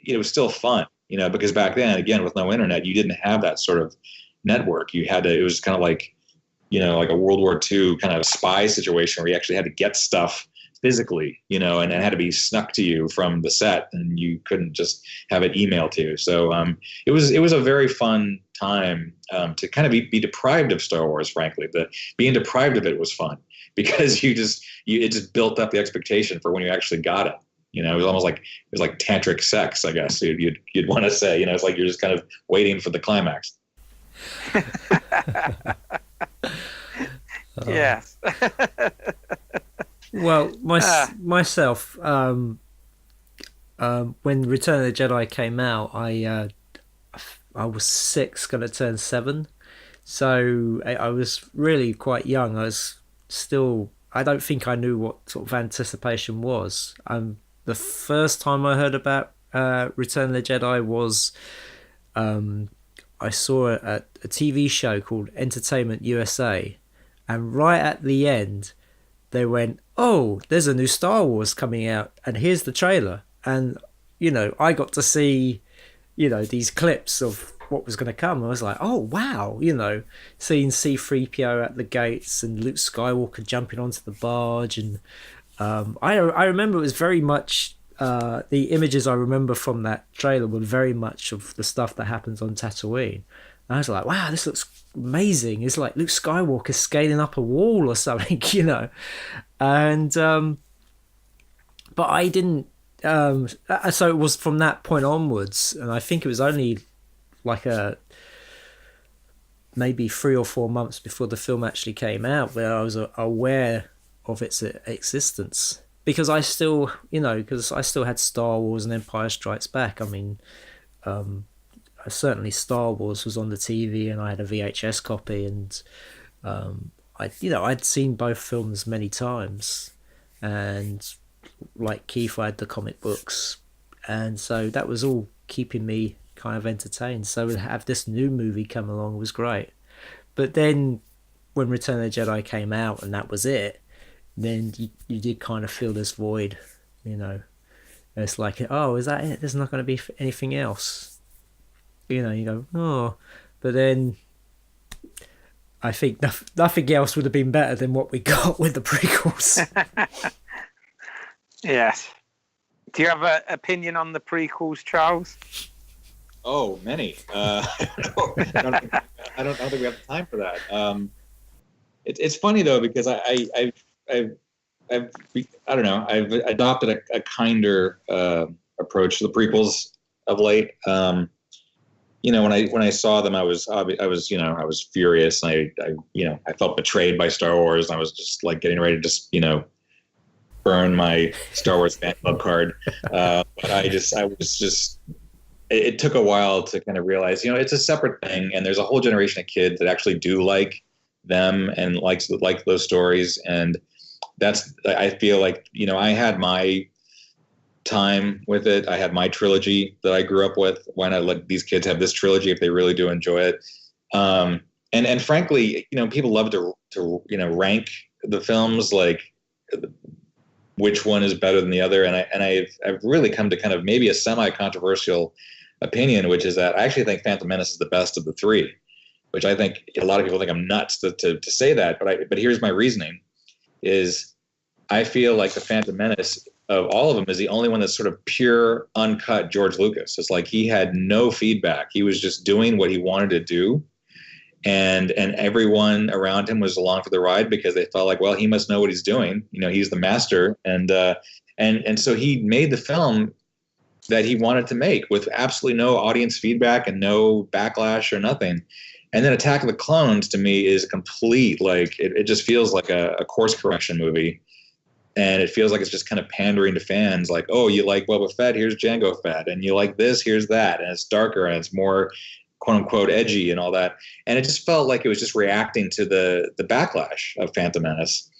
it was still fun, you know, because back then, again, with no internet, you didn't have that sort of network. It was kind of like, you know, like a World War II kind of spy situation where you actually had to get stuff physically, you know, and it had to be snuck to you from the set and you couldn't just have it emailed to you. So it was a very fun time to kind of be deprived of Star Wars, frankly. But being deprived of it was fun because it just built up the expectation for when you actually got it. You know, it was like tantric sex, I guess you'd want to say. You know, it's like you're just kind of waiting for the climax. Yes. Well, myself, when Return of the Jedi came out, I was 6, going to turn 7, so I was really quite young. I don't think I knew what sort of anticipation was. The first time I heard about Return of the Jedi was I saw a TV show called Entertainment USA, and right at the end they went, oh, there's a new Star Wars coming out and here's the trailer. And, you know, I got to see, you know, these clips of what was going to come. I was like, oh, wow, you know, seeing C-3PO at the gates and Luke Skywalker jumping onto the barge. And I remember it was very much, the images I remember from that trailer were very much of the stuff that happens on Tatooine. And I was like, wow, this looks amazing. It's like Luke Skywalker scaling up a wall or something, you know. And but I didn't so it was from that point onwards, and I think it was only like maybe 3 or 4 months before the film actually came out where I was aware of its existence, because I still had Star Wars and Empire Strikes Back. I mean, certainly Star Wars was on the TV and I had a VHS copy, and I'd seen both films many times, and like Keith, I had the comic books, and so that was all keeping me kind of entertained. So to have this new movie come along was great. But then when Return of the Jedi came out and that was it, then you did kind of feel this void, you know. And it's like, oh, is that it? There's not going to be anything else. You know, you go, oh, but then I think nothing else would have been better than what we got with the prequels. Yes. Do you have an opinion on the prequels, Charles? Oh, many. I don't think we have the time for that. It's funny though, because I've I've adopted a kinder approach to the prequels of late. You know, when I saw them, I was furious. And I felt betrayed by Star Wars. And I was just like getting ready to just, you know, burn my Star Wars fan club card. But it took a while to kind of realize, you know, it's a separate thing. And there's a whole generation of kids that actually do like them and like those stories. And I feel like, you know, I had my time with it. I had my trilogy that I grew up with. Why not let these kids have this trilogy if they really do enjoy it? and frankly, people love to rank the films, like which one is better than the other. And I've really come to kind of maybe a semi-controversial opinion, which is that I actually think Phantom Menace is the best of the three, which I think a lot of people think I'm nuts to say that. But here's my reasoning is I feel like the Phantom Menace of all of them is the only one that's sort of pure, uncut George Lucas. It's like he had no feedback. He was just doing what he wanted to do. And everyone around him was along for the ride because they felt like, well, he must know what he's doing. He's the master. And so he made the film that he wanted to make with absolutely no audience feedback and no backlash or nothing. And then Attack of the Clones to me is complete, like it just feels like a course correction movie. And it feels like it's just kind of pandering to fans, like, oh, you like Boba Fett, here's Jango Fett, and you like this, here's that, and it's darker and it's more quote unquote edgy and all that. And it just felt like it was just reacting to the backlash of Phantom Menace.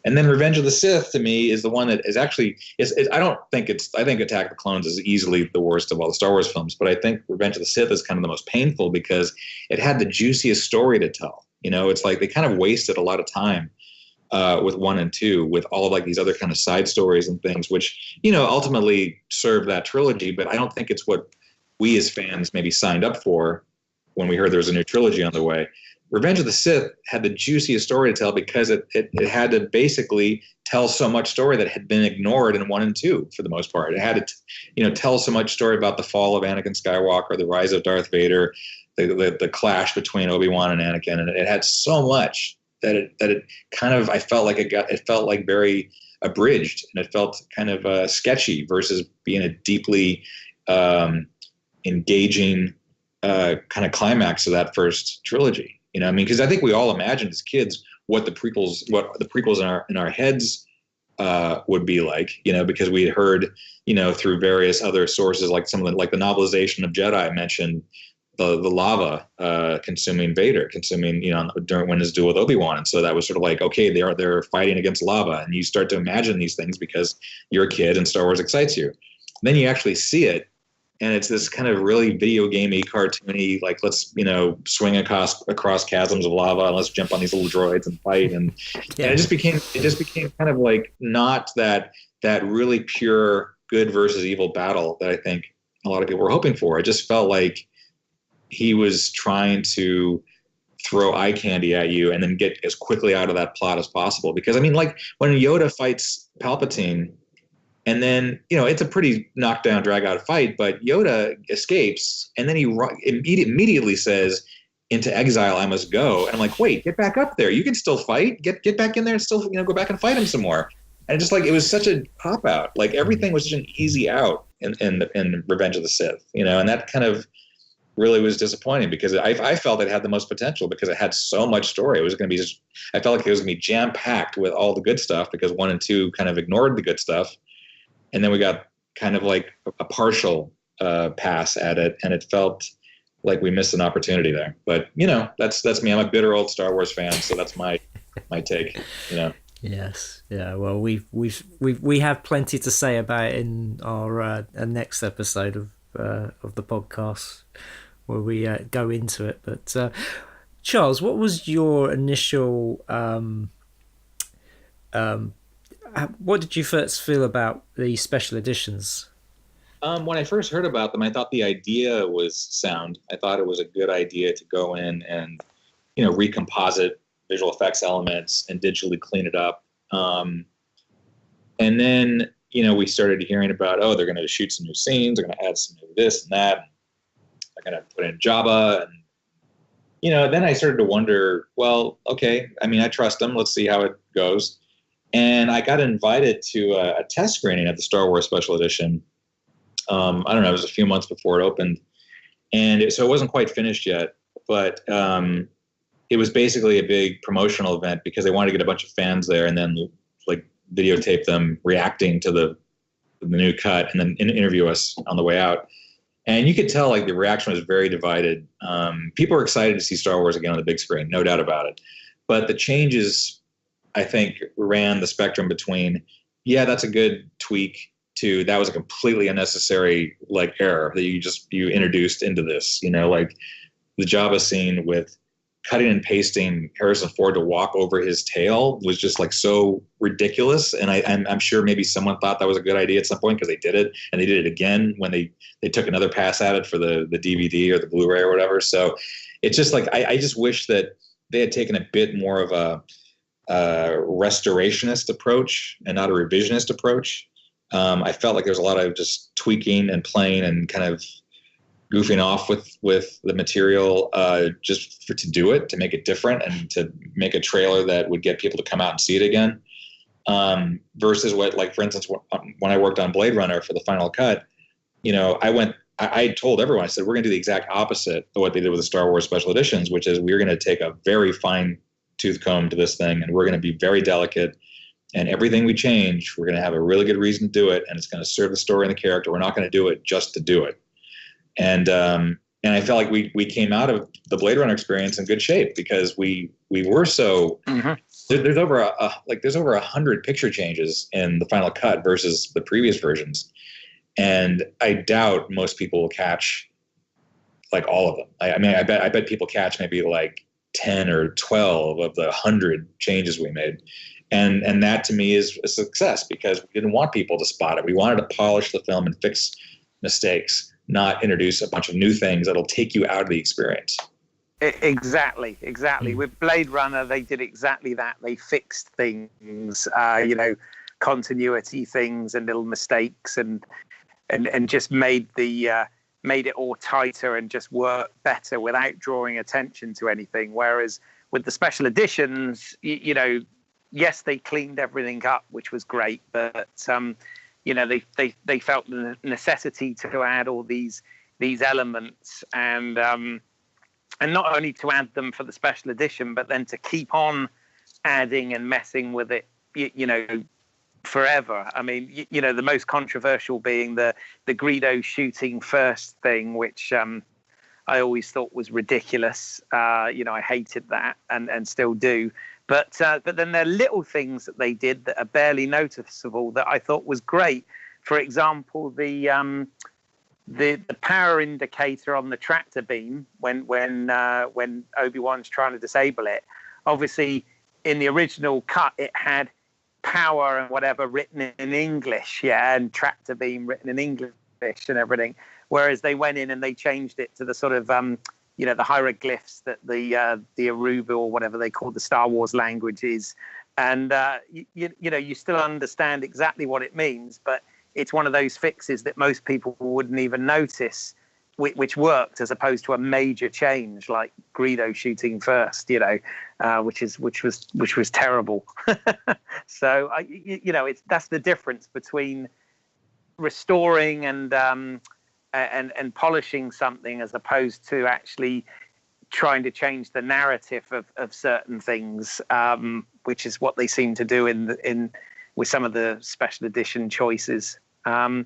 And then Revenge of the Sith to me is the one that is actually I think Attack of the Clones is easily the worst of all the Star Wars films, but I think Revenge of the Sith is kind of the most painful because it had the juiciest story to tell. It's like they kind of wasted a lot of time with 1 and 2, with all of like these other kind of side stories and things, which ultimately serve that trilogy. But I don't think it's what we as fans maybe signed up for when we heard there was a new trilogy on the way. Revenge of the Sith had the juiciest story to tell because it had to basically tell so much story that had been ignored in 1 and 2 for the most part. It had to tell so much story about the fall of Anakin Skywalker, the rise of Darth Vader, the clash between Obi-Wan and Anakin, and it had so much that it kind of, I felt like it felt like very abridged, and it felt kind of sketchy versus being a deeply engaging kind of climax of that first trilogy. Because I think we all imagined as kids what the prequels in our heads would be like, because we had heard, through various other sources, like some of the novelization of Jedi mentioned the lava consuming Vader, during when his duel with Obi-Wan. And so that was sort of like, okay, they're fighting against lava, and you start to imagine these things because you're a kid and Star Wars excites you. Then you actually see it, and it's this kind of really video gamey, cartoony, like let's swing across chasms of lava and let's jump on these little droids and fight, and it just became kind of like not that really pure good versus evil battle that I think a lot of people were hoping for. It just felt like he was trying to throw eye candy at you and then get as quickly out of that plot as possible. Because like when Yoda fights Palpatine, and then, it's a pretty knockdown, drag-out fight, but Yoda escapes, and then he immediately says, into exile I must go. And I'm like, wait, get back up there. You can still fight. Get back in there and still, go back and fight him some more. And just like, it was such a cop-out. Like, everything was such an easy out in Revenge of the Sith, and that kind of really was disappointing because I felt it had the most potential because it had so much story. It was going to be I felt like it was going to be jam-packed with all the good stuff because 1 and 2 kind of ignored the good stuff. And then we got kind of like a partial pass at it, and it felt like we missed an opportunity there. But that's me. I'm a bitter old Star Wars fan, so that's my take. Yes, yeah. Well, we have plenty to say about it in our next episode of the podcast where we go into it. But Charles, what was your initial? What did you first feel about the special editions? When I first heard about them, I thought the idea was sound. I thought it was a good idea to go in and, recomposite visual effects elements and digitally clean it up. And then, we started hearing about, they're going to shoot some new scenes. They're going to add some new this and that. They're going to put in Jabba. And, then I started to wonder, well, okay, I trust them. Let's see how it goes. And I got invited to a test screening at the Star Wars Special Edition. I don't know, it was a few months before it opened. And so it wasn't quite finished yet, but it was basically a big promotional event because they wanted to get a bunch of fans there and then like videotape them reacting to the new cut and then interview us on the way out. And you could tell like the reaction was very divided. People were excited to see Star Wars again on the big screen, no doubt about it. But the changes, I think, ran the spectrum between, yeah, that's a good tweak, to that was a completely unnecessary like error that you introduced into this, like the Jabba scene with cutting and pasting Harrison Ford to walk over his tail was just like so ridiculous. And I'm sure maybe someone thought that was a good idea at some point, because they did it, and they did it again when they took another pass at it for the DVD or the Blu-ray or whatever. So it's just like, I just wish that they had taken a bit more of a restorationist approach and not a revisionist approach. I felt like there was a lot of just tweaking and playing and kind of goofing off with the material to do it, to make it different and to make a trailer that would get people to come out and see it again. Versus what, like, for instance, when I worked on Blade Runner for the final cut, I told everyone, I said, we're going to do the exact opposite of what they did with the Star Wars special editions, which is we're going to take a very fine tooth comb to this thing, and we're going to be very delicate. And everything we change, we're going to have a really good reason to do it, and it's going to serve the story and the character. We're not going to do it just to do it. And I felt like we came out of the Blade Runner experience in good shape, because we were so there's over 100 picture changes in the final cut versus the previous versions, and I doubt most people will catch like all of them. I bet people catch maybe like 10 or 12 of the 100 changes we made. And that to me is a success, because we didn't want people to spot it. We wanted to polish the film and fix mistakes, not introduce a bunch of new things that'll take you out of the experience. Exactly. With Blade Runner, they did exactly that. They fixed things, continuity things and little mistakes, and just made it all tighter and just work better without drawing attention to anything. Whereas with the special editions, yes, they cleaned everything up, which was great, but they felt the necessity to add all these elements, and not only to add them for the special edition, but then to keep on adding and messing with it, forever. I mean, the most controversial being the Greedo shooting first thing, which I always thought was ridiculous. I hated that and still do. But then there are little things that they did that are barely noticeable that I thought was great. For example, the power indicator on the tractor beam when Obi-Wan's trying to disable it. Obviously, in the original cut, it had power and whatever written in English, and tractor beam written in English and everything. Whereas they went in and they changed it to the sort of the hieroglyphs that the Aruba or whatever they call the Star Wars language is, and you still understand exactly what it means, but it's one of those fixes that most people wouldn't even notice, which worked, as opposed to a major change like Greedo shooting first, which was terrible. So that's the difference between restoring and polishing something, as opposed to actually trying to change the narrative of certain things, which is what they seem to do with some of the special edition choices. And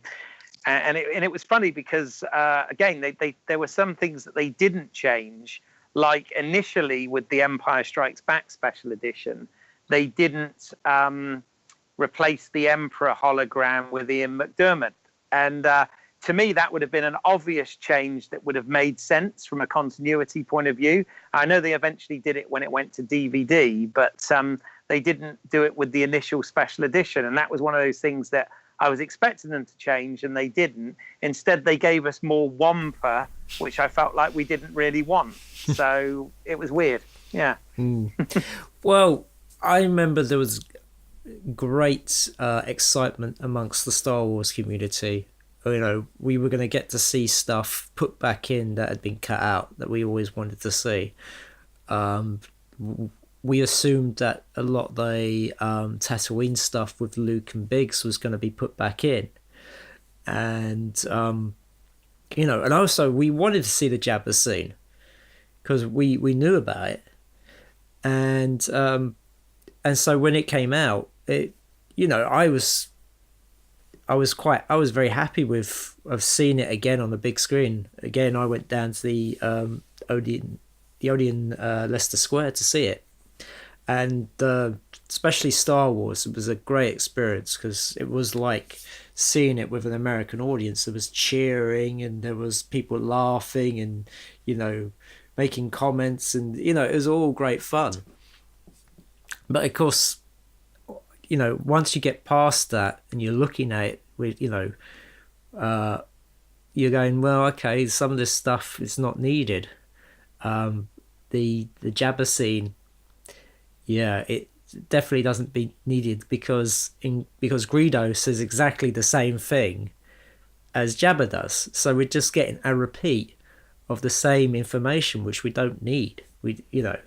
it was funny because again, there were some things that they didn't change. Like initially with the Empire Strikes Back special edition, they didn't replace the Emperor hologram with Ian McDiarmid, and to me, that would have been an obvious change that would have made sense from a continuity point of view. I know they eventually did it when it went to DVD, but they didn't do it with the initial special edition. And that was one of those things that I was expecting them to change, and they didn't. Instead, they gave us more Wampa, which I felt like we didn't really want. So it was weird. Yeah. Well, I remember there was great excitement amongst the Star Wars community. We were going to get to see stuff put back in that had been cut out that we always wanted to see. We assumed that a lot of the Tatooine stuff with Luke and Biggs was going to be put back in. And, and also we wanted to see the Jabba scene because we knew about it. And so when it came out, I was very happy of seeing it again on the big screen. Again, I went down to the Odeon Leicester Square to see it, and especially Star Wars. It was a great experience because it was like seeing it with an American audience. There was cheering and there was people laughing, and making comments, and you know, it was all great fun. But of course, you know, once you get past that and you're looking at it with, you know, you're going, well, okay, some of this stuff is not needed. The Jabba scene, yeah, it definitely doesn't be needed because Greedo says exactly the same thing as Jabba does. So we're just getting a repeat of the same information, which we don't need. You know,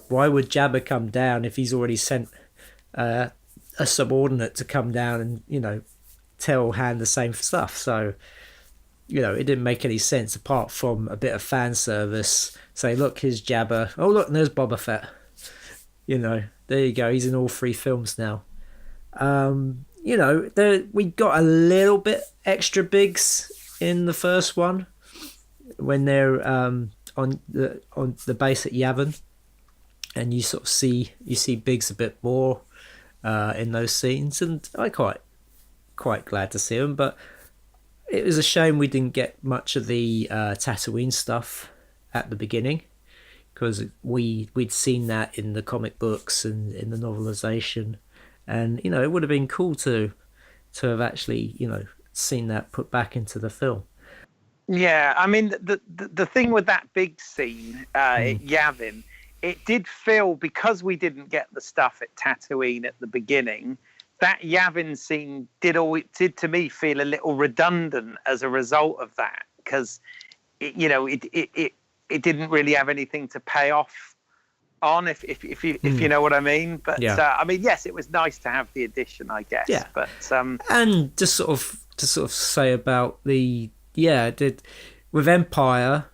why would Jabba come down if he's already sent a subordinate to come down and, you know, tell Han the same stuff? So, you know, it didn't make any sense apart from a bit of fan service. Say, look, here's Jabba. Oh, look, and there's Boba Fett. You know, there you go. He's in all 3 films now. You know, we got a little bit extra Biggs in the first one when they're on the base at Yavin, and you sort of see Biggs a bit more in those scenes, and I quite glad to see him. But it was a shame we didn't get much of the Tatooine stuff at the beginning, because we'd seen that in the comic books and in the novelization, and you know, it would have been cool to have actually, you know, seen that put back into the film. Yeah, I mean, the thing with that big scene at Yavin, it did feel, because we didn't get the stuff at Tatooine at the beginning, that Yavin scene did to me feel a little redundant as a result of that, because it didn't really have anything to pay off on, if you know what I mean. But yeah. I mean, yes, it was nice to have the addition, I guess. Yeah. But and just sort of say about with Empire,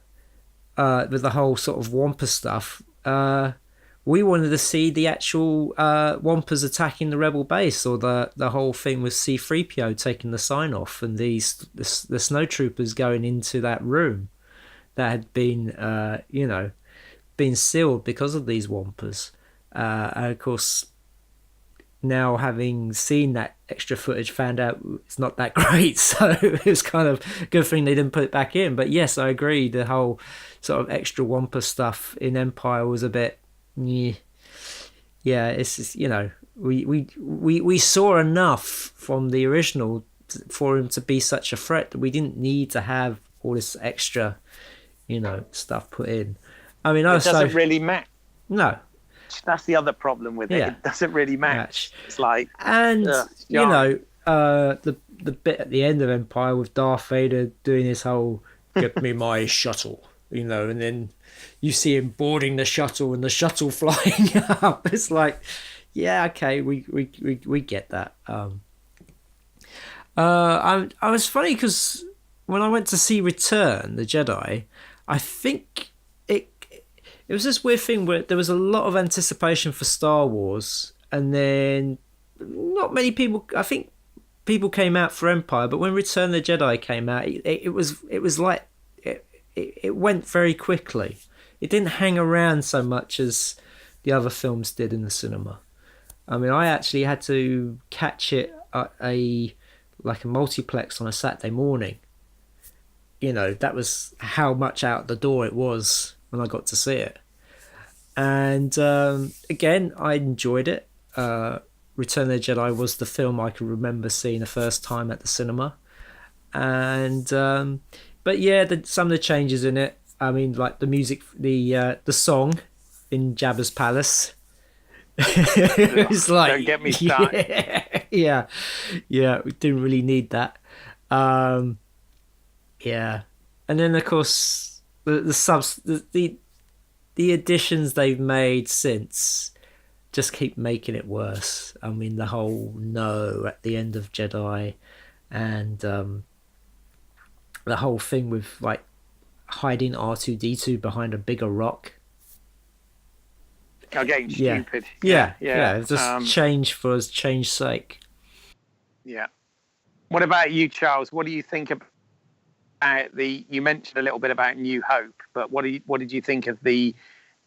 with the whole sort of Wampa stuff, we wanted to see the actual Wampas attacking the rebel base, or the whole thing with C-3PO taking the sign off, and the snowtroopers going into that room that had been been sealed because of these Wampas. And of course, now having seen that extra footage, found out it's not that great. So it was kind of a good thing they didn't put it back in. But yes, I agree. The whole sort of extra Wampa stuff in Empire was a bit, yeah. It's just, you know, we saw enough from the original for him to be such a threat that we didn't need to have all this extra, you know, stuff put in. I mean, it doesn't really match. No. That's the other problem with it. Yeah. It doesn't really match. It's like, and you know, the bit at the end of Empire with Darth Vader doing his whole "get me my shuttle," you know, and then you see him boarding the shuttle and the shuttle flying up. It's like, yeah, okay, we get that. I was funny because when I went to see Return the Jedi, I think it was this weird thing where there was a lot of anticipation for Star Wars, and then not many people, I think people came out for Empire, but when Return of the Jedi came out, it was like it went very quickly. It didn't hang around so much as the other films did in the cinema. I mean, I actually had to catch it at a multiplex on a Saturday morning. You know, that was how much out the door it was when I got to see it. And again, I enjoyed it. Return of the Jedi was the film I can remember seeing the first time at the cinema. And but yeah, some of the changes in it, I mean, like the music, the song in Jabba's palace. It's like, don't get me started. Yeah, we didn't really need that. Yeah, and then of course the additions they've made since just keep making it worse. I mean, the whole no at the end of Jedi, and the whole thing with like hiding R2-D2 behind a bigger rock. Again, stupid. Yeah. It's just change for change's sake. Yeah. What about you, Charles? What do you think about you mentioned a little bit about New Hope, but what did you think of the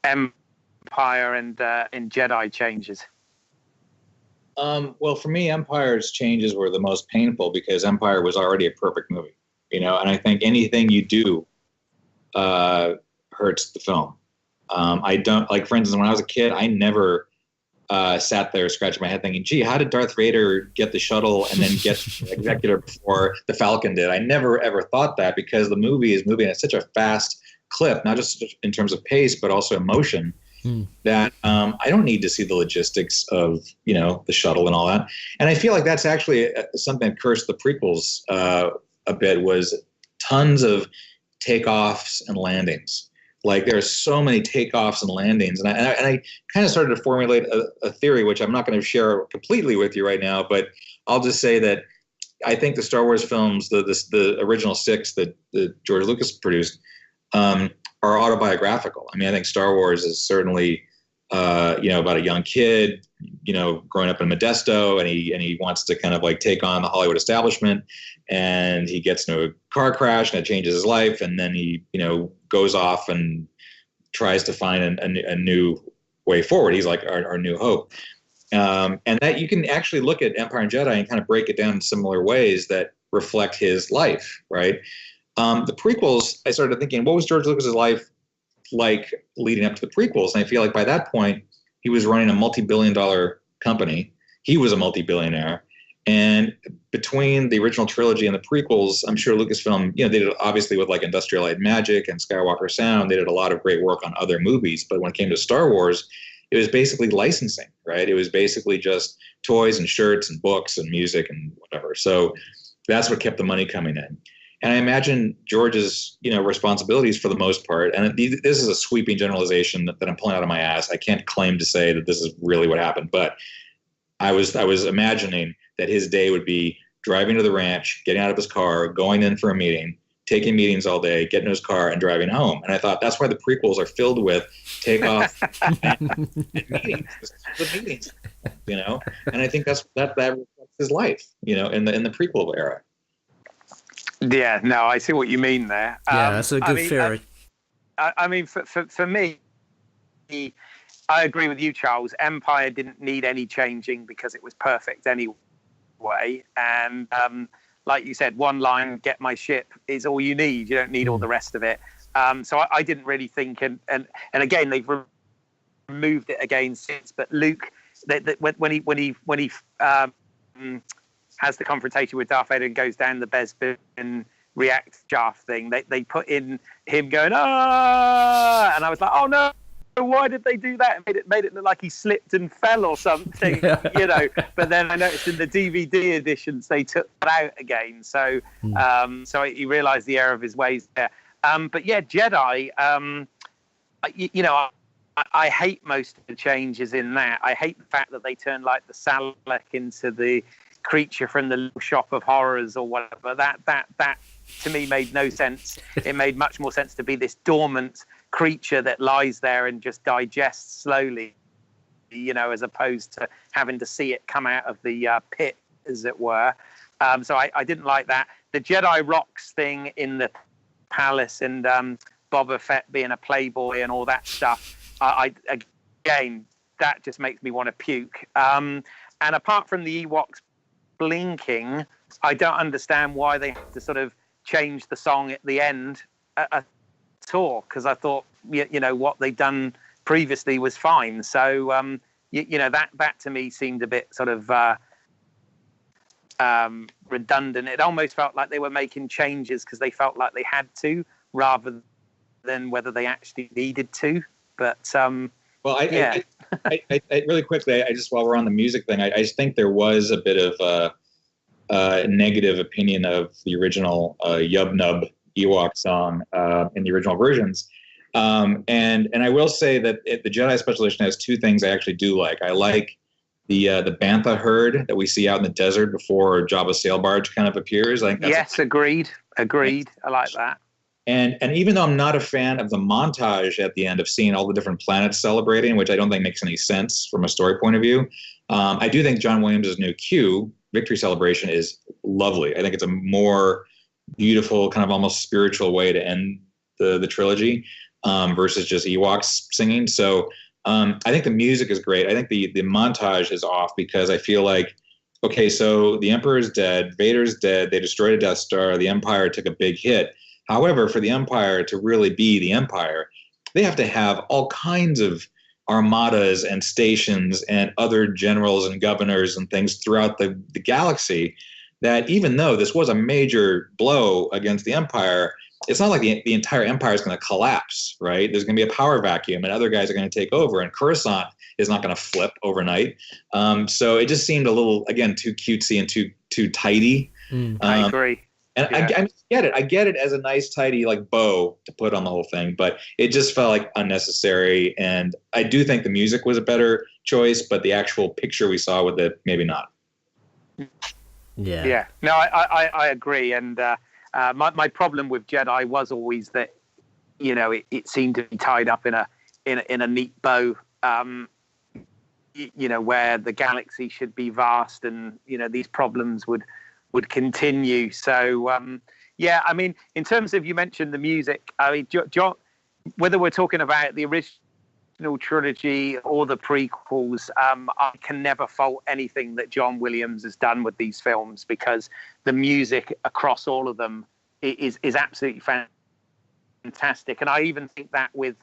Empire and Jedi changes? Well, for me, Empire's changes were the most painful because Empire was already a perfect movie, you know, and I think anything you do hurts the film. I don't, like, for instance, when I was a kid, I never sat there scratching my head thinking, gee, how did Darth Vader get the shuttle and then get the executor before the Falcon did? I never ever thought that, because the movie is moving at such a fast clip, not just in terms of pace, but also emotion, that I don't need to see the logistics of, you know, the shuttle and all that. And I feel like that's actually something that cursed the prequels a bit, was tons of takeoffs and landings. Like, there are so many takeoffs and landings. And I kind of started to formulate a theory, which I'm not going to share completely with you right now, but I'll just say that I think the Star Wars films, the original 6 that George Lucas produced, are autobiographical. I mean, I think Star Wars is certainly, you know, about a young kid, you know, growing up in Modesto, and he wants to kind of like take on the Hollywood establishment, and he gets into a car crash and it changes his life, and then he, you know, goes off and tries to find a new way forward. He's like our new hope. And that you can actually look at Empire and Jedi and kind of break it down in similar ways that reflect his life, right? The prequels, I started thinking, what was George Lucas's life like leading up to the prequels? And I feel like by that point, he was running a multi-billion-dollar company. He was a multi-billionaire. And between the original trilogy and the prequels, I'm sure Lucasfilm, you know, they did, obviously with like Industrial Light and Magic and Skywalker Sound, they did a lot of great work on other movies. But when it came to Star Wars, it was basically licensing, right? It was basically just toys and shirts and books and music and whatever. So that's what kept the money coming in. And I imagine George's, you know, responsibilities for the most part, and this is a sweeping generalization that I'm pulling out of my ass. I can't claim to say that this is really what happened, but I was imagining that his day would be driving to the ranch, getting out of his car, going in for a meeting, taking meetings all day, getting in his car and driving home. And I thought that's why the prequels are filled with takeoff and meetings, you know? And I think that reflects his life, you know, in the prequel era. Yeah, no, I see what you mean there. Yeah, that's a good theory. I mean, for me, I agree with you, Charles. Empire didn't need any changing because it was perfect anyway. And like you said, one line, get my ship, is all you need. You don't need all the rest of it. So I didn't really think, and again, they've removed it again since. But Luke, when he has the confrontation with Darth Vader and goes down the Bespin react shaft thing, they put in him going, ah, and I was like, oh no, why did they do that? It made it look like he slipped and fell or something, you know. But then I noticed in the DVD editions they took that out again, so so he realized the error of his ways there. But yeah, Jedi, you know, I hate most of the changes in that. I hate the fact that they turned like the Salak into the creature from the Little Shop of Horrors or whatever. That to me made no sense. It made much more sense to be this dormant creature that lies there and just digests slowly, you know, as opposed to having to see it come out of the pit, as it were. So I didn't like that. The Jedi rocks thing in the palace and Boba Fett being a playboy and all that stuff, again, that just makes me want to puke. And apart from the Ewoks blinking, I don't understand why they had to sort of change the song at the end at all, because I thought, you know, what they'd done previously was fine. So you know, that to me seemed a bit sort of redundant. It almost felt like they were making changes because they felt like they had to, rather than whether they actually needed to. But well, I really quickly, I just, while we're on the music thing, I just think there was a bit of a negative opinion of the original Yub Nub Ewok song in the original versions. And I will say that the Jedi Special Edition has two things I actually do like. I like the Bantha herd that we see out in the desert before Jabba's sail barge kind of appears. I think that's agreed. I like that. And even though I'm not a fan of the montage at the end of seeing all the different planets celebrating, which I don't think makes any sense from a story point of view, I do think John Williams' new Q, Victory Celebration, is lovely. I think it's a more beautiful, kind of almost spiritual way to end the trilogy versus just Ewoks singing. So I think the music is great. I think the montage is off because I feel like, okay, so the Emperor's dead, Vader's dead, they destroyed a Death Star, the Empire took a big hit. However, for the Empire to really be the Empire, they have to have all kinds of armadas and stations and other generals and governors and things throughout the galaxy, that even though this was a major blow against the Empire, it's not like the entire empire is going to collapse, right? There's going to be a power vacuum and other guys are going to take over, and Coruscant is not going to flip overnight. So it just seemed a little, again, too cutesy and too tidy. I agree. And I get it. I get it as a nice, tidy, like, bow to put on the whole thing, but it just felt like unnecessary. And I do think the music was a better choice, but the actual picture we saw with it, maybe not. Yeah. No, I agree. And my problem with Jedi was always that, you know, it seemed to be tied up in a neat bow. You know, where the galaxy should be vast, and you know these problems would continue. So yeah, I mean, in terms of, you mentioned the music, I mean, John, whether we're talking about the original trilogy or the prequels, I can never fault anything that John Williams has done with these films, because the music across all of them is absolutely fantastic. And I even think that with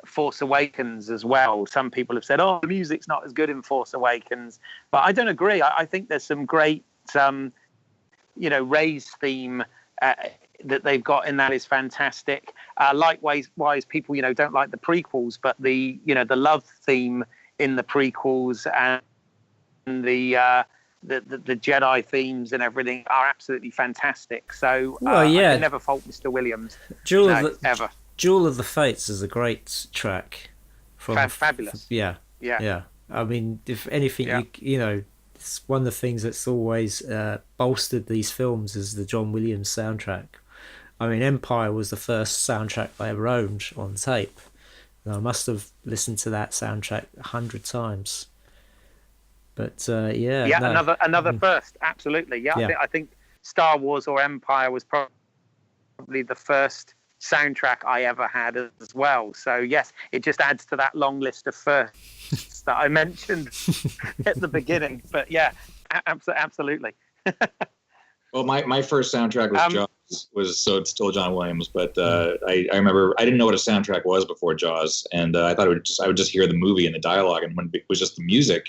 Force Awakens as well. Some people have said, "Oh, the music's not as good in Force Awakens," but I don't agree. I think there's some great, you know, Rey's theme that they've got in that is fantastic. Likewise, people, you know, don't like the prequels, but the love theme in the prequels and the Jedi themes and everything are absolutely fantastic. So I can never fault Mr. Williams. Ever. Jewel of the Fates is a great track. Fabulous. Yeah. I mean, if anything, you know, it's one of the things that's always bolstered these films is the John Williams soundtrack. I mean, Empire was the first soundtrack I ever owned on tape, and I must have listened to that soundtrack 100 times. But another first, absolutely. Yeah. I think Star Wars or Empire was probably the first soundtrack I ever had as well. So yes, it just adds to that long list of firsts that I mentioned at the beginning. But yeah, absolutely. Well, my first soundtrack was Jaws, so it's still John Williams. But I remember I didn't know what a soundtrack was before Jaws, and I thought I would just hear the movie and the dialogue, and when it was just the music,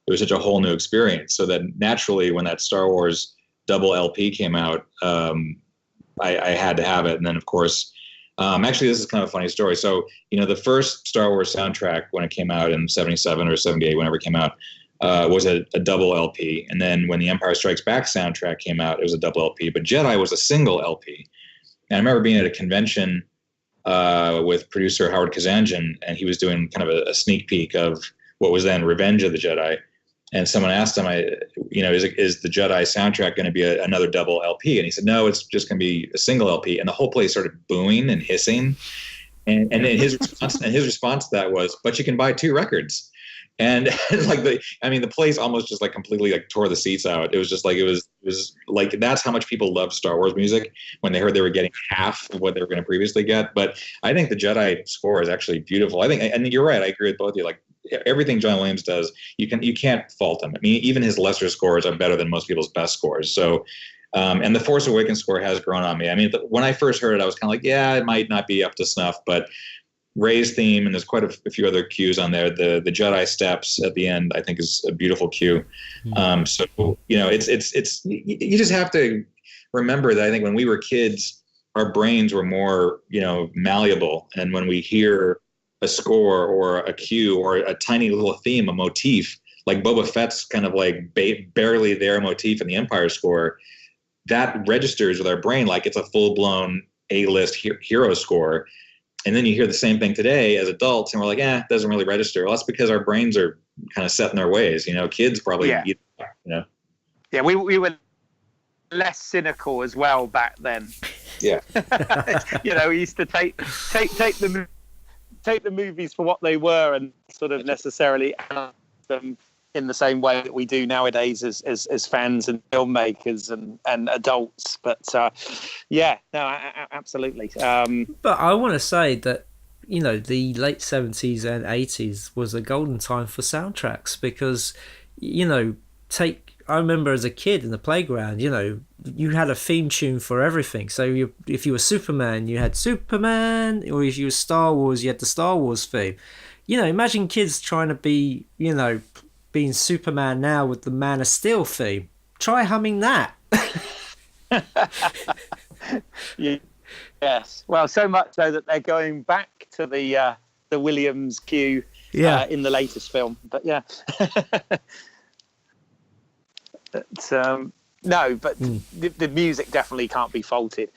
it was such a whole new experience. So that naturally, when that Star Wars double LP came out, I had to have it. And then, of course, actually, this is kind of a funny story. So, you know, the first Star Wars soundtrack when it came out in 77 or 78, whenever it came out, was a double LP. And then when the Empire Strikes Back soundtrack came out, it was a double LP. But Jedi was a single LP. And I remember being at a convention with producer Howard Kazanjian, and he was doing kind of a sneak peek of what was then Revenge of the Jedi. And someone asked him, is the Jedi soundtrack going to be another double LP? And he said, no, it's just going to be a single LP. And the whole place started booing and hissing. And his response to that was, but you can buy 2 records. And like the place almost just like completely like tore the seats out. It was just like, it was like, that's how much people love Star Wars music when they heard they were getting half of what they were going to previously get. But I think the Jedi score is actually beautiful. I think, and you're right, I agree with both of you. Like, everything John Williams does, you can't fault him. I mean, even his lesser scores are better than most people's best scores. So, and the Force Awakens score has grown on me. I mean, when I first heard it, I was kind of like, yeah, it might not be up to snuff, but Rey's theme, and there's quite a few other cues on there. The Jedi steps at the end, I think, is a beautiful cue. So, you know, it's you just have to remember that I think when we were kids, our brains were more, you know, malleable, and when we hear a score or a cue or a tiny little theme, a motif, like Boba Fett's kind of like barely there motif in the Empire score, that registers with our brain like it's a full-blown A-list hero score. And then you hear the same thing today as adults, and we're like, it doesn't really register. Well, that's because our brains are kind of set in their ways. You know, kids probably, you know. Yeah, we were less cynical as well back then. Yeah. You know, we used to take the movies for what they were and sort of necessarily analyze them in the same way that we do nowadays as fans and filmmakers and adults. But absolutely. But I want to say that, you know, the late 70s and 80s was a golden time for soundtracks, because, you know, I remember as a kid in the playground, you know, you had a theme tune for everything. So if you were Superman, you had Superman, or if you were Star Wars, you had the Star Wars theme. You know, imagine kids trying to be, you know, being Superman now with the Man of Steel theme. Try humming that. Yes. Well, so much so that they're going back to the Williams cue in the latest film. But yeah. The music definitely can't be faulted.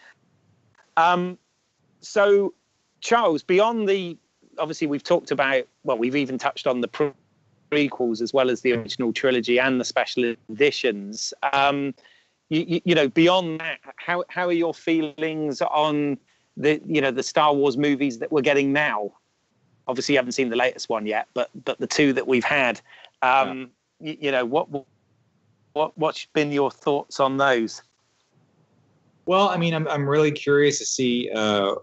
So, Charles, beyond obviously we've talked about, well, we've even touched on the prequels as well as the original trilogy and the special editions. You know, beyond that, how are your feelings on the Star Wars movies that we're getting now? Obviously, you haven't seen the latest one yet, but the two that we've had, you know, what's been your thoughts on those? Well, I mean, I'm really curious to see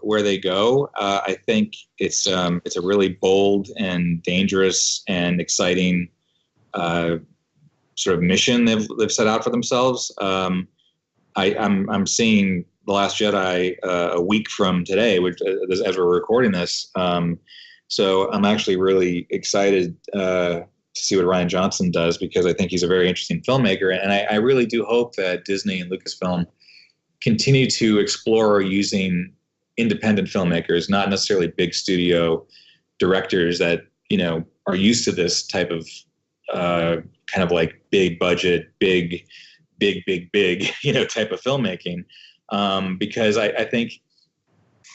where they go. I think it's a really bold and dangerous and exciting sort of mission they've set out for themselves. I'm seeing The Last Jedi a week from today, which as we're recording this. So I'm actually really excited to see what Rian Johnson does, because I think he's a very interesting filmmaker, and I really do hope that Disney and Lucasfilm continue to explore using independent filmmakers, not necessarily big studio directors that, you know, are used to this type of kind of like big budget, big, you know, type of filmmaking. Because I think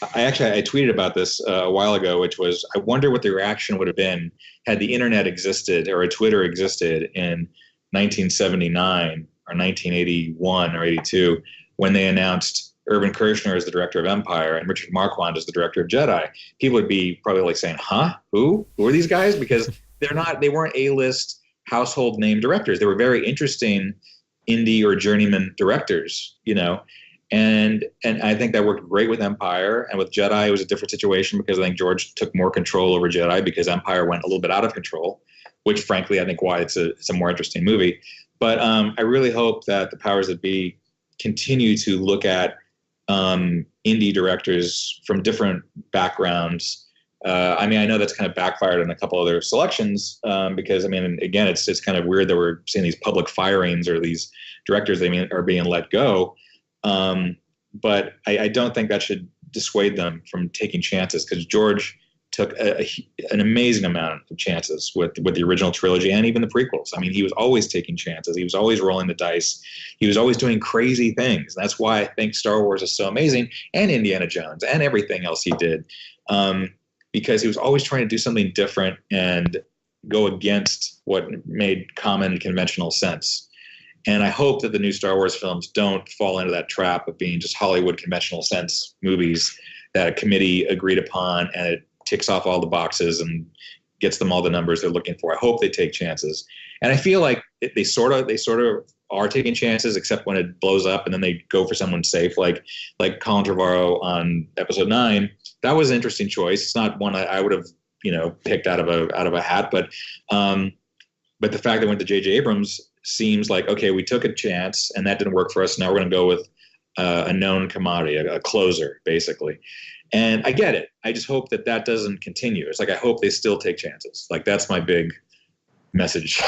I tweeted about this a while ago, which was, I wonder what the reaction would have been had the internet existed or a Twitter existed in 1979 or 1981 or 82, when they announced Irvin Kershner as the director of Empire and Richard Marquand as the director of Jedi. People would be probably like saying, huh? Who are these guys? Because they weren't A-list household name directors. They were very interesting indie or journeyman directors, you know. And I think that worked great with Empire. And with Jedi, it was a different situation, because I think George took more control over Jedi because Empire went a little bit out of control, which frankly, I think why it's a more interesting movie. But I really hope that the powers that be continue to look at indie directors from different backgrounds. I mean, I know that's kind of backfired on a couple other selections, because, I mean, again, it's kind of weird that we're seeing these public firings or these directors are being let go. But I don't think that should dissuade them from taking chances, because George took an amazing amount of chances with the original trilogy and even the prequels. I mean, he was always taking chances. He was always rolling the dice. He was always doing crazy things. That's why I think Star Wars is so amazing, and Indiana Jones and everything else he did, because he was always trying to do something different and go against what made common and conventional sense. And I hope that the new Star Wars films don't fall into that trap of being just Hollywood conventional sense movies that a committee agreed upon and it ticks off all the boxes and gets them all the numbers they're looking for. I hope they take chances. And I feel like they sort of are taking chances, except when it blows up and then they go for someone safe, like Colin Trevorrow on Episode 9. That was an interesting choice. It's not one I would have, you know, picked out of a hat, but the fact that it went to J.J. Abrams seems like, okay, we took a chance and that didn't work for us. Now we're going to go with a known commodity, a closer, basically. And I get it. I just hope that doesn't continue. It's like, I hope they still take chances. Like, that's my big message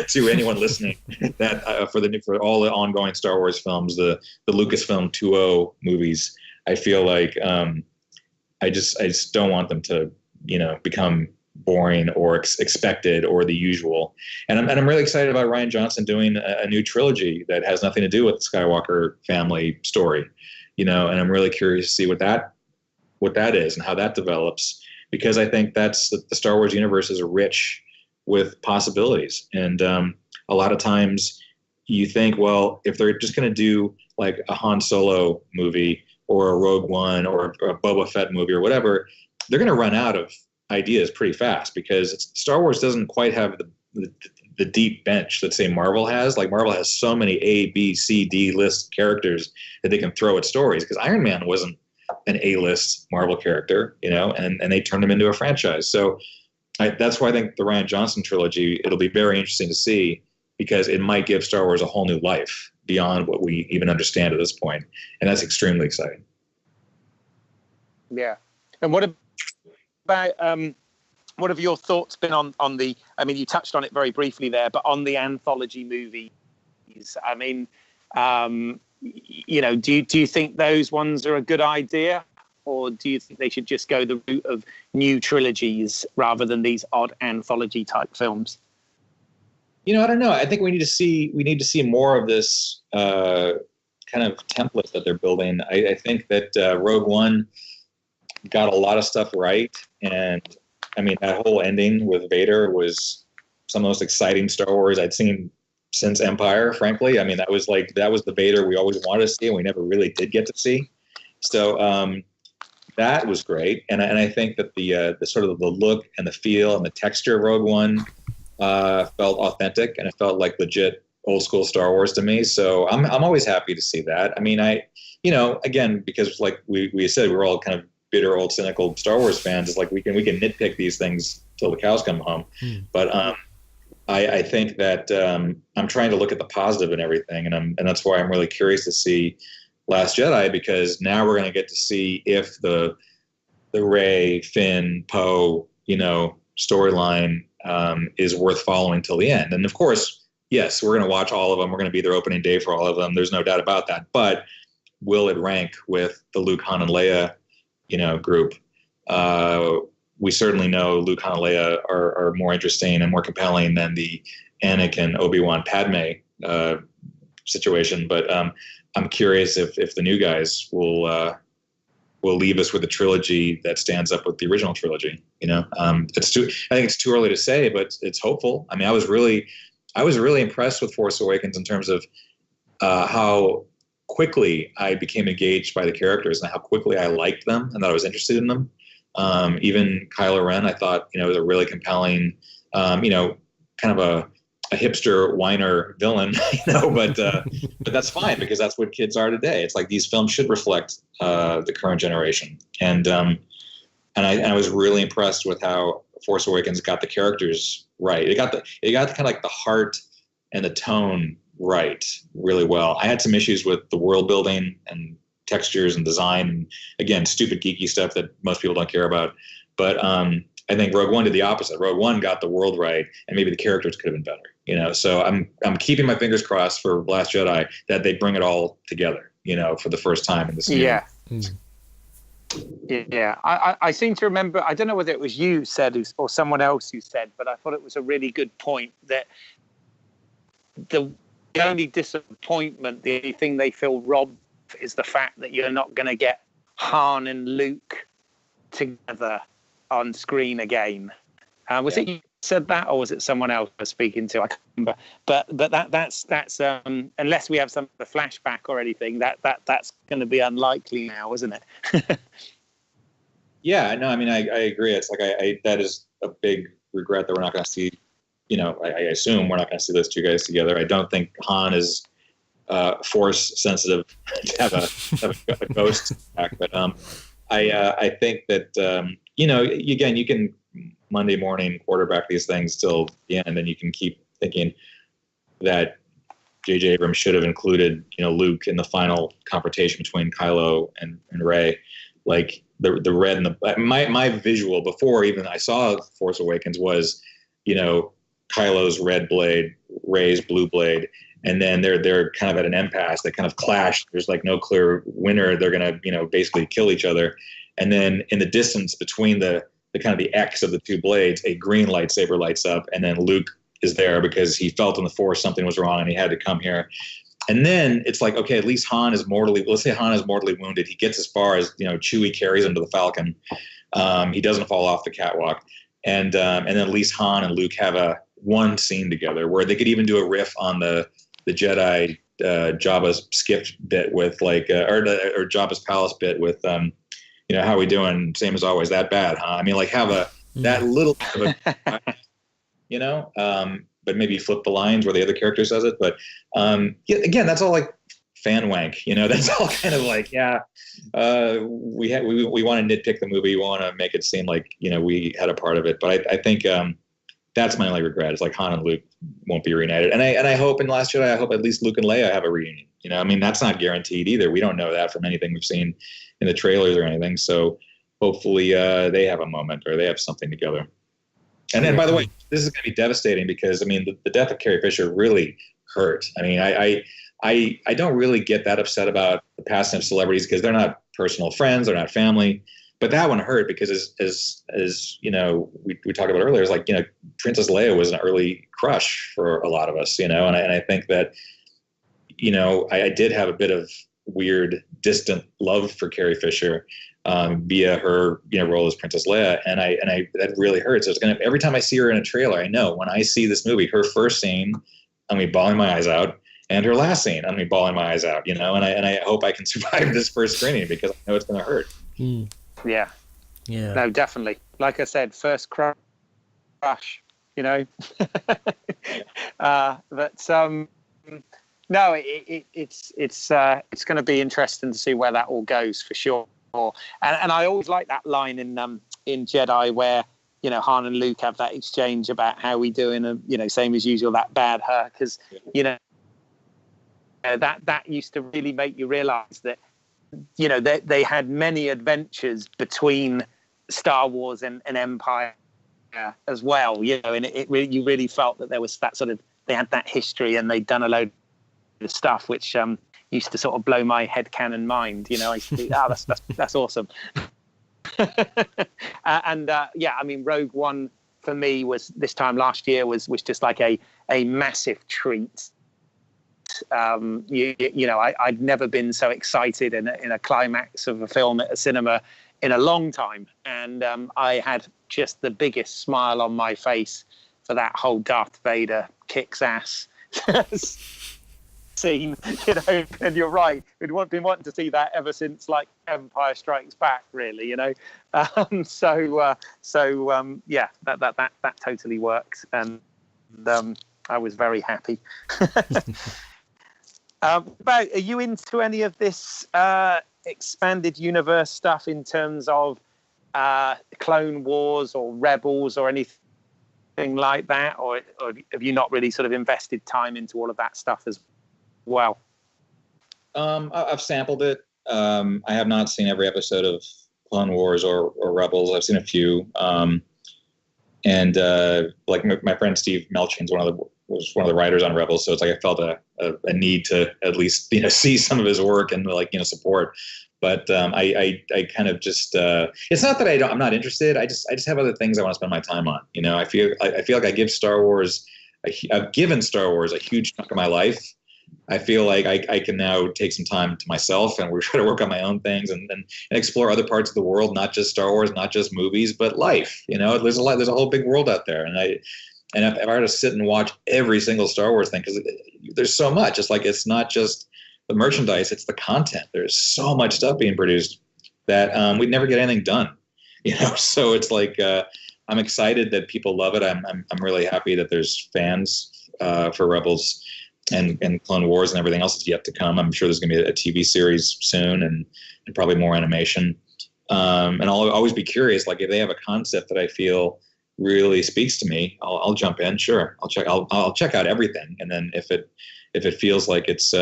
to anyone listening, that for all the ongoing Star Wars films, the Lucasfilm 2.0 movies, I feel like I just don't want them to, you know, become boring or expected or the usual. And I'm really excited about Rian Johnson doing a new trilogy that has nothing to do with the Skywalker family story, you know, and I'm really curious to see what that is and how that develops, because I think the Star Wars universe is rich with possibilities. And a lot of times you think, well, if they're just going to do like a Han Solo movie or a Rogue One or a Boba Fett movie or whatever, they're going to run out of ideas pretty fast, because Star Wars doesn't quite have the deep bench that, say, Marvel has. Like, Marvel has so many A, B, C, D list characters that they can throw at stories, because Iron Man wasn't an A-list Marvel character, you know, and they turned him into a franchise. So that's why I think the Rian Johnson trilogy, it'll be very interesting to see, because it might give Star Wars a whole new life beyond what we even understand at this point. And that's extremely exciting. Yeah. And what about, what have your thoughts been on the, I mean, you touched on it very briefly there, but on the anthology movies? I mean, you know, do you think those ones are a good idea? Or do you think they should just go the route of new trilogies rather than these odd anthology type films? You know, I don't know. I think we need to see more of this kind of template that they're building. I think that Rogue One got a lot of stuff right, and I mean that whole ending with Vader was some of the most exciting Star Wars I'd seen since Empire. Frankly, I mean that was the Vader we always wanted to see, and we never really did get to see. So that was great, and I think that the sort of the look and the feel and the texture of Rogue One felt authentic, and it felt like legit old school Star Wars to me. So I'm always happy to see that. I mean, again, because like we said, we're all kind of bitter old cynical Star Wars fans. It's like we can nitpick these things till the cows come home. But I think that I'm trying to look at the positive in everything, and that's why I'm really curious to see Last Jedi, because now we're going to get to see if the Rey, Finn, Poe, storyline is worth following till the end. And of course, yes, we're going to watch all of them. We're going to be there opening day for all of them. There's no doubt about that. But will it rank with the Luke, Han, and Leia, group? We certainly know Luke, Han, and Leia are more interesting and more compelling than the Anakin, Obi-Wan, Padme situation. But I'm curious if the new guys will leave us with a trilogy that stands up with the original trilogy. I think it's too early to say, but it's hopeful. I mean, I was really impressed with Force Awakens in terms of how quickly I became engaged by the characters and how quickly I liked them and that I was interested in them. Even Kylo Ren, I thought, was a really compelling, kind of a hipster whiner villain, but that's fine because that's what kids are today. It's like these films should reflect the current generation. And I was really impressed with how Force Awakens got the characters right. It got kind of like the heart and the tone right really well. I had some issues with the world building and textures and design, and again, stupid geeky stuff that most people don't care about. But I think Rogue One did the opposite. Rogue One got the world right, and maybe the characters could have been better. So I'm keeping my fingers crossed for Last Jedi that they bring it all together, for the first time in this movie. Yeah. Yeah, I seem to remember, I don't know whether it was you said or someone else who said, but I thought it was a really good point that the only disappointment, the only thing they feel robbed is the fact that you're not going to get Han and Luke together on screen again. Was it you said that, or was it someone else I was speaking to? I can't remember. But that's unless we have some flashback or anything, that's going to be unlikely now, isn't it? Yeah, no, I mean, I agree. It's like that is a big regret that we're not going to see. I assume we're not going to see those two guys together. I don't think Han is force sensitive to have a ghost back, but I think that again, you can Monday morning quarterback these things till the end, and then you can keep thinking that J.J. Abrams should have included Luke in the final confrontation between Kylo and Rey. Like the red and the my visual before even I saw Force Awakens was Kylo's red blade, Rey's blue blade, and then they're kind of at an impasse. They kind of clash. There's like no clear winner. They're gonna basically kill each other. And then in the distance between the kind of the X of the two blades, a green lightsaber lights up, and then Luke is there because he felt in the Force something was wrong and he had to come here. And then it's like, okay, at least let's say Han is mortally wounded. He gets as far as, Chewie carries him to the Falcon. He doesn't fall off the catwalk. And then at least Han and Luke have one scene together where they could even do a riff on the Jedi Jabba's skipped bit with like, or Jabba's palace bit with, how are we doing? Same as always. That bad, huh? I mean, like have that little bit of a, but maybe flip the lines where the other character says it. But again, that's all like fan wank. That's all kind of like, we want to nitpick the movie. We want to make it seem like we had a part of it. But I think That's my only regret. It's like Han and Luke won't be reunited. And I hope in Last Jedi, I hope at least Luke and Leia have a reunion. You know, I mean, that's not guaranteed either. We don't know that from anything we've seen in the trailers or anything. So hopefully they have a moment or they have something together. And then, by the way, this is going to be devastating because, I mean, the death of Carrie Fisher really hurt. I mean, I don't really get that upset about the passing of celebrities because they're not personal friends, they're not family. But that one hurt because, as you know, we talked about earlier, it's like, you know, Princess Leia was an early crush for a lot of us, you know, and I think that, you know, I did have a bit of weird, distant love for Carrie Fisher via her, you know, role as Princess Leia, and I that really hurts. So it's gonna, every time I see her in a trailer, I know when I see this movie, her first scene, I'm gonna be bawling my eyes out, and her last scene, I'm gonna be bawling my eyes out, you know, and I hope I can survive this first screening because I know it's gonna hurt. Yeah. No, definitely. Like I said, first crush, you know. But no, it's going to be interesting to see where that all goes for sure. And I always like that line in Jedi where, you know, Han and Luke have that exchange about how we doing, and, you know, same as usual, that bad her, because, you know, that used to really make you realize that, you know, they had many adventures between Star Wars and Empire as well, you know, and you really felt that there was that sort of, they had that history and they'd done a load of stuff which used to sort of blow my headcanon mind, you know. I used to think, that's awesome. And yeah, I mean, Rogue One for me was, this time last year, was just like a massive treat. You know, I'd never been so excited in a climax of a film at a cinema in a long time, and I had just the biggest smile on my face for that whole Darth Vader kicks ass scene, you know. And you're right, we'd been wanting to see that ever since like Empire Strikes Back, really, you know. So yeah, that totally works, and I was very happy. Are you into any of this expanded universe stuff in terms of Clone Wars or Rebels or anything like that, or have you not really sort of invested time into all of that stuff as well? I've sampled it. I have not seen every episode of Clone Wars or Rebels. I've seen a few. And like my friend Steve Melchin was one of the writers on Rebels, so it's like I felt a need to at least, you know, see some of his work and, like, you know, support. But I kind of just it's not that I'm not interested. I just have other things I want to spend my time on. You know, I feel like I've given Star Wars a huge chunk of my life. I feel like I can now take some time to myself, and we're trying to work on my own things and explore other parts of the world, not just Star Wars, not just movies, but life. You know, there's a whole big world out there, and if I were to sit and watch every single Star Wars thing, because there's so much. It's like, it's not just the merchandise, it's the content. There's so much stuff being produced that we'd never get anything done. You know, so it's like I'm excited that people love it. I'm really happy that there's fans for Rebels. And Clone Wars and everything else is yet to come. I'm sure there's going to be a TV series soon and probably more animation. And I'll always be curious, like, if they have a concept that I feel really speaks to me, I'll jump in. Sure, I'll check out everything, and then if it feels like it's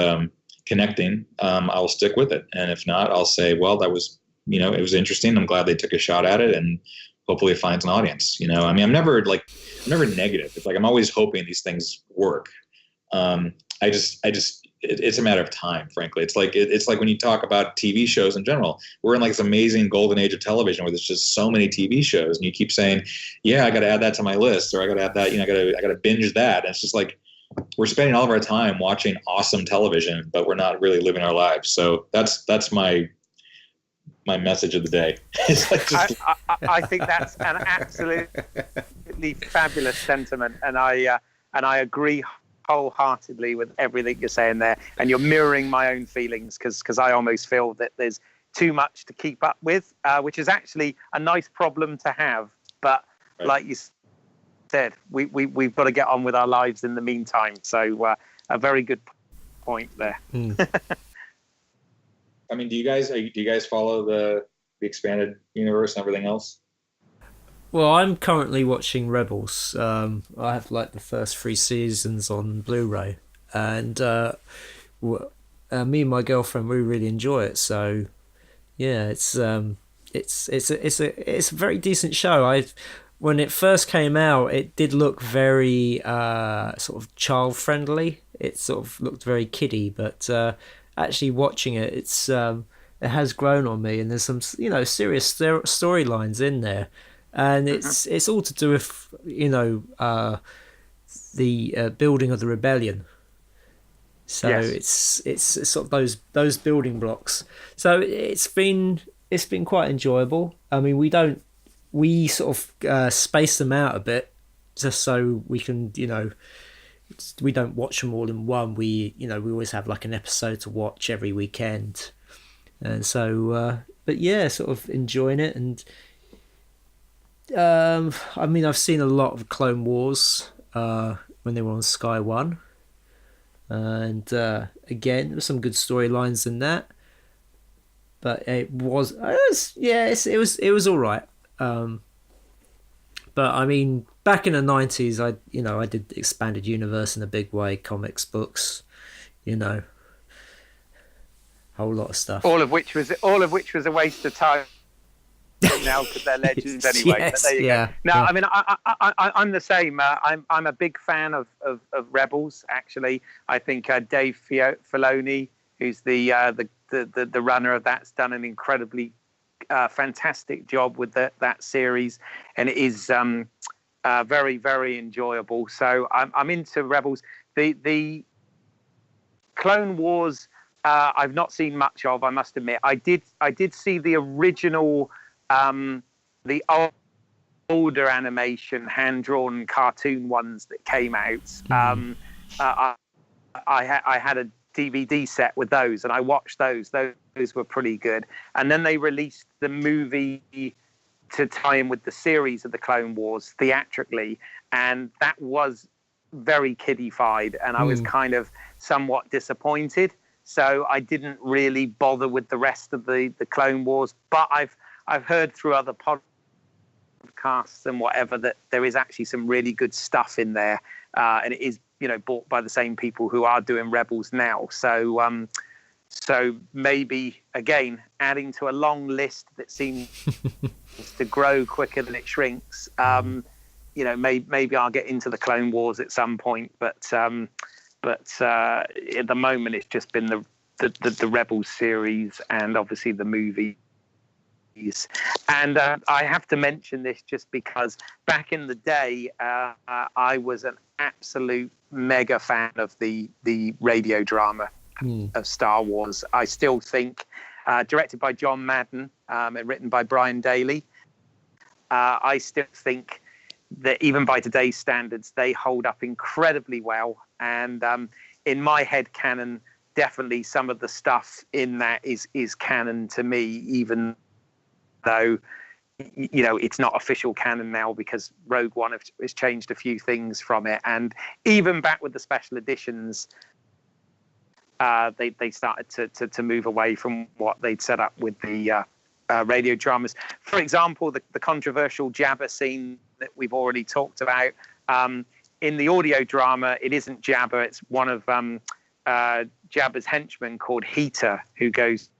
connecting, I'll stick with it. And if not, I'll say, well, that was, you know, it was interesting. I'm glad they took a shot at it, and hopefully it finds an audience. You know, I mean, I'm never negative. It's like I'm always hoping these things work. It's a matter of time, frankly. It's like when you talk about TV shows in general, we're in like this amazing golden age of television where there's just so many TV shows, and you keep saying, yeah, I got to add that to my list, or I got to add that, you know, I got to binge that. And it's just like, we're spending all of our time watching awesome television, but we're not really living our lives. So that's my message of the day. It's like I think that's an absolutely fabulous sentiment, and I agree wholeheartedly with everything you're saying there, and you're mirroring my own feelings, because I almost feel that there's too much to keep up with, which is actually a nice problem to have, but right, like you said, we've got to get on with our lives in the meantime. So a very good point there. I mean, do you guys follow the expanded universe and everything else? Well, I'm currently watching Rebels. I have like the first three seasons on Blu-ray, and me and my girlfriend we really enjoy it. So yeah, it's a very decent show. When it first came out, it did look very sort of child friendly. It sort of looked very kiddie, but actually watching it, it has grown on me, and there's some serious storylines in there, and it's all to do with the building of the rebellion. So Yes. it's sort of those building blocks. So it's been quite enjoyable. I mean, we sort of space them out a bit just so we can we don't watch them all in one. We always have like an episode to watch every weekend, and so but yeah, sort of enjoying it. And I mean, I've seen a lot of Clone Wars when they were on Sky One, and again, there were some good storylines in that. But it was all right. But I mean, back in the 90s, I did expanded universe in a big way, comics, books, you know, whole lot of stuff. All of which was a waste of time now because they're legends anyway. Yes, but there you go. Now, I mean, I'm the same. I'm a big fan of Rebels. Actually, I think Dave Filoni, who's the runner of that's done an incredibly fantastic job with that series, and it is very, very enjoyable. So I'm into Rebels. The Clone Wars I've not seen much of, I must admit. I did see the original, the older animation hand-drawn cartoon ones that came out. I had a DVD set with those, and I watched those. Those were pretty good. And then they released the movie to tie in with the series of the Clone Wars theatrically, and that was very kiddified, and I was kind of somewhat disappointed. So I didn't really bother with the rest of the Clone Wars. But I've heard through other podcasts and whatever that there is actually some really good stuff in there, and it is bought by the same people who are doing Rebels now. So so maybe again adding to a long list that seems to grow quicker than it shrinks. Maybe I'll get into the Clone Wars at some point, but at the moment it's just been the Rebels series and obviously the movies. And I have to mention this just because back in the day I was an absolute mega fan of the radio drama of Star Wars. I still think, directed by John Madden and written by Brian Daley, I still think that even by today's standards, they hold up incredibly well. And in my head canon, definitely some of the stuff in that is canon to me, even though it's not official canon now because Rogue One has changed a few things from it. And even back with the special editions, they started to move away from what they'd set up with the radio dramas. For example, the controversial Jabba scene that we've already talked about. In the audio drama, it isn't Jabba, it's one of Jabba's henchmen called Heater, who goes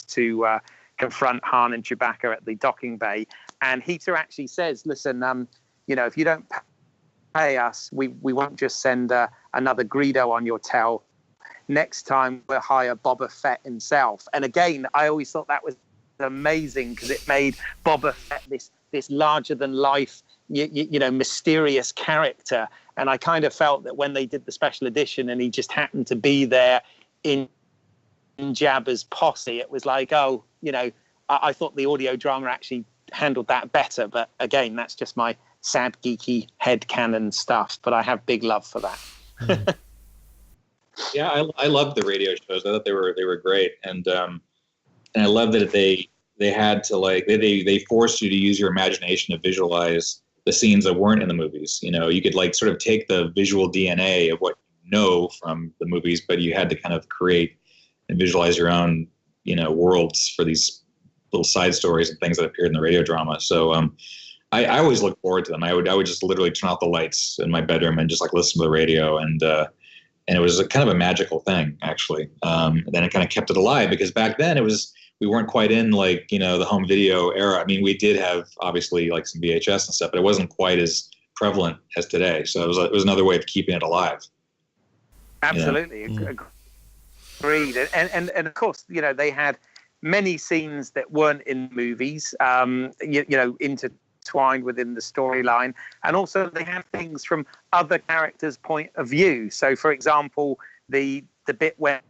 to confront Han and Chewbacca at the docking bay. And Heater actually says, listen, if you don't pay us, we won't just send another Greedo on your tail. Next time we'll hire Boba Fett himself. And again, I always thought that was amazing because it made Boba Fett this larger than life, mysterious character. And I kind of felt that when they did the special edition and he just happened to be there in Jabba's posse, it was like, I thought the audio drama actually handled that better. But again, that's just my sad, geeky headcanon stuff. But I have big love for that. Yeah, I loved the radio shows. I thought they were great, and I love that they had to they forced you to use your imagination to visualize the scenes that weren't in the movies. You could sort of take the visual DNA of what you know from the movies, but you had to kind of create and visualize your own worlds for these little side stories and things that appeared in the radio drama. So I always look forward to them. I would just literally turn off the lights in my bedroom and just like listen to the radio, and it was a kind of a magical thing, actually. Then it kind of kept it alive, because back then we weren't quite in like, you know, the home video era. I mean, we did have obviously like some VHS and stuff, but it wasn't quite as prevalent as today. So it was another way of keeping it alive. Absolutely. Agreed. And of course, you know, they had many scenes that weren't in movies, you know, intertwined within the storyline. And also they had things from other characters' point of view. So, for example, the bit where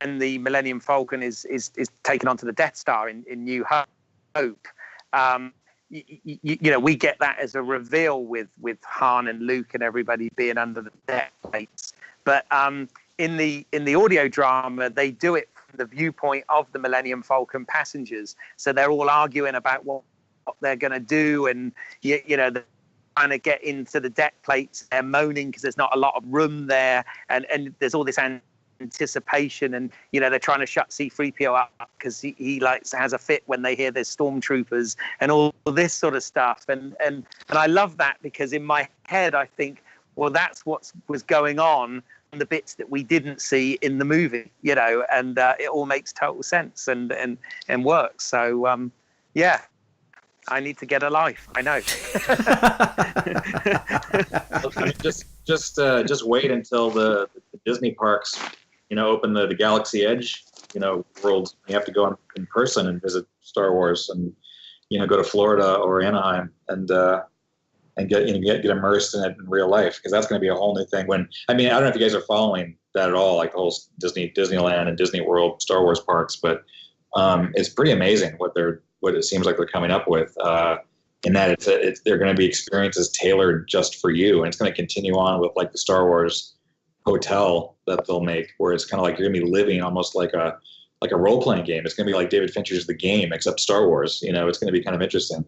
the Millennium Falcon is taken onto the Death Star in New Hope, you know, we get that as a reveal with Han and Luke and everybody being under the deck plates. But in the audio drama, they do it from the viewpoint of the Millennium Falcon passengers. So they're all arguing about what they're going to do, and you know, they're trying to get into the deck plates. They're moaning because there's not a lot of room there, and there's all this anticipation, and you know, they're trying to shut C-3PO up because he like has a fit when they hear there's stormtroopers and all this sort of stuff. And I love that, because in my head I think, well, that's what was going on the bits that we didn't see in the movie, you know, and it all makes total sense and works. So yeah, I need to get a life. I know. I mean, just wait until the Disney parks, you know, open the Galaxy Edge, you know, world. You have to go in person and visit Star Wars, and you know, go to Florida or Anaheim and get immersed in it in real life, because that's going to be a whole new thing. I mean, I don't know if you guys are following that at all, like the whole Disneyland and Disney World Star Wars parks, but it's pretty amazing what it seems like they're coming up with. In that they're going to be experiences tailored just for you, and it's going to continue on with like the Star Wars hotel that they'll make, where it's kind of like you're going to be living almost like a role-playing game. It's going to be like David Fincher's The Game, except Star Wars. You know, it's going to be kind of interesting.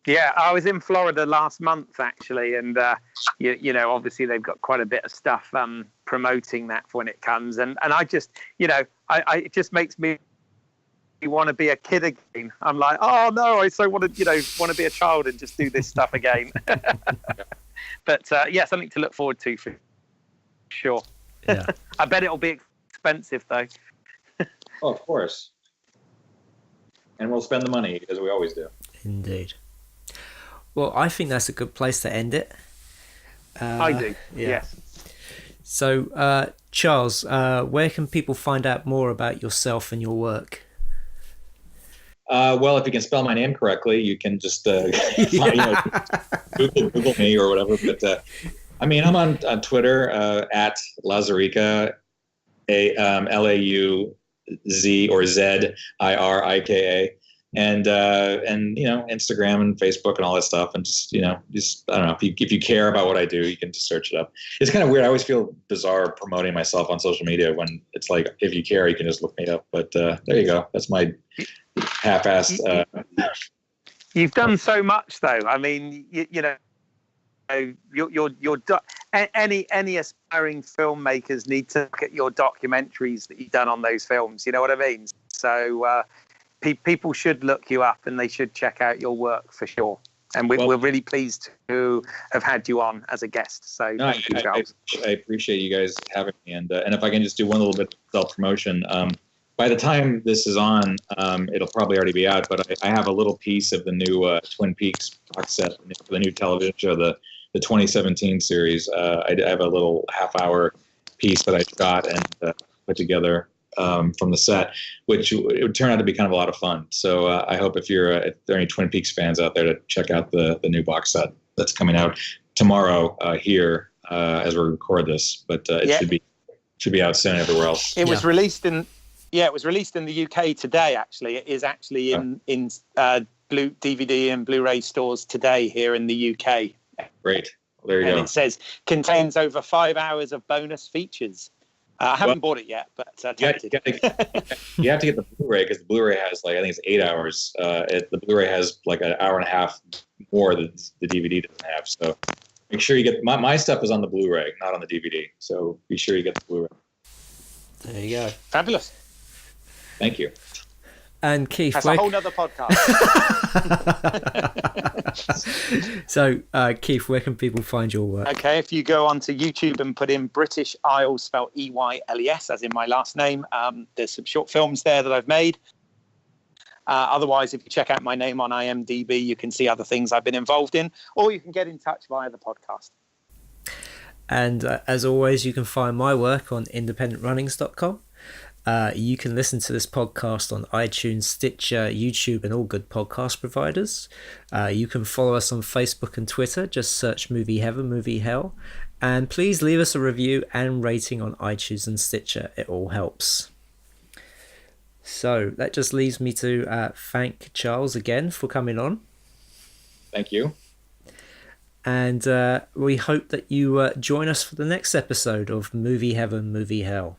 Yeah, I was in Florida last month, actually, and you know, obviously they've got quite a bit of stuff promoting that for when it comes, and I just, you know, it just makes me want to be a kid again. I'm like, oh no, I so want to be a child and just do this stuff again. But yeah, something to look forward to for sure. Yeah. I bet it'll be expensive though. Oh, of course. And we'll spend the money, as we always do. Indeed. Well, I think that's a good place to end it. I do. Yeah. Yes. So, Charles, where can people find out more about yourself and your work? Well, if you can spell my name correctly, you can just Google me or whatever. But I mean, I'm on Twitter at Lazarica, Lauz or Zirika, and you know, Instagram and Facebook and all that stuff, and just I don't know, if you care about what I do, you can just search it up. It's kind of weird. I always feel bizarre promoting myself on social media when it's like, if you care, you can just look me up. But there you go. That's my half-assed. You've done so much, though. I mean, you know, any aspiring filmmakers need to look at your documentaries that you've done on those films. You know what I mean? So people should look you up, and they should check out your work for sure. And we're really pleased to have had you on as a guest. So thank you, Charles. I appreciate you guys having me. And if I can just do one little bit of self-promotion. By the time this is on, it'll probably already be out, but I have a little piece of the new Twin Peaks box set, the new television show, the 2017 series. I have a little half-hour piece that I shot and put together from the set, which it would turn out to be kind of a lot of fun. So I hope if there are any Twin Peaks fans out there, to check out the new box set that's coming out tomorrow here as we record this, but it should be out soon everywhere else. It was released in the UK today. Actually, it is actually in blue DVD and Blu-ray stores today here in the UK. Great. Well, there you go. And it says contains over 5 hours of bonus features. I haven't bought it yet, but tempted. You have to get the Blu-ray, because the Blu-ray has I think it's 8 hours. The Blu-ray has like an hour and a half more that the DVD doesn't have. So make sure you get my stuff is on the Blu-ray, not on the DVD. So be sure you get the Blu-ray. There you go. Fabulous. Thank you. And Keith, that's a whole nother podcast. So, Keith, where can people find your work? Okay, if you go onto YouTube and put in British Eyles, spelled Eyles, as in my last name, there's some short films there that I've made. Otherwise, if you check out my name on IMDb, you can see other things I've been involved in, or you can get in touch via the podcast. And as always, you can find my work on independentrunnings.com. You can listen to this podcast on iTunes, Stitcher, YouTube, and all good podcast providers. You can follow us on Facebook and Twitter. Just search Movie Heaven, Movie Hell. And please leave us a review and rating on iTunes and Stitcher. It all helps. So that just leaves me to thank Charles again for coming on. Thank you. And we hope that you join us for the next episode of Movie Heaven, Movie Hell.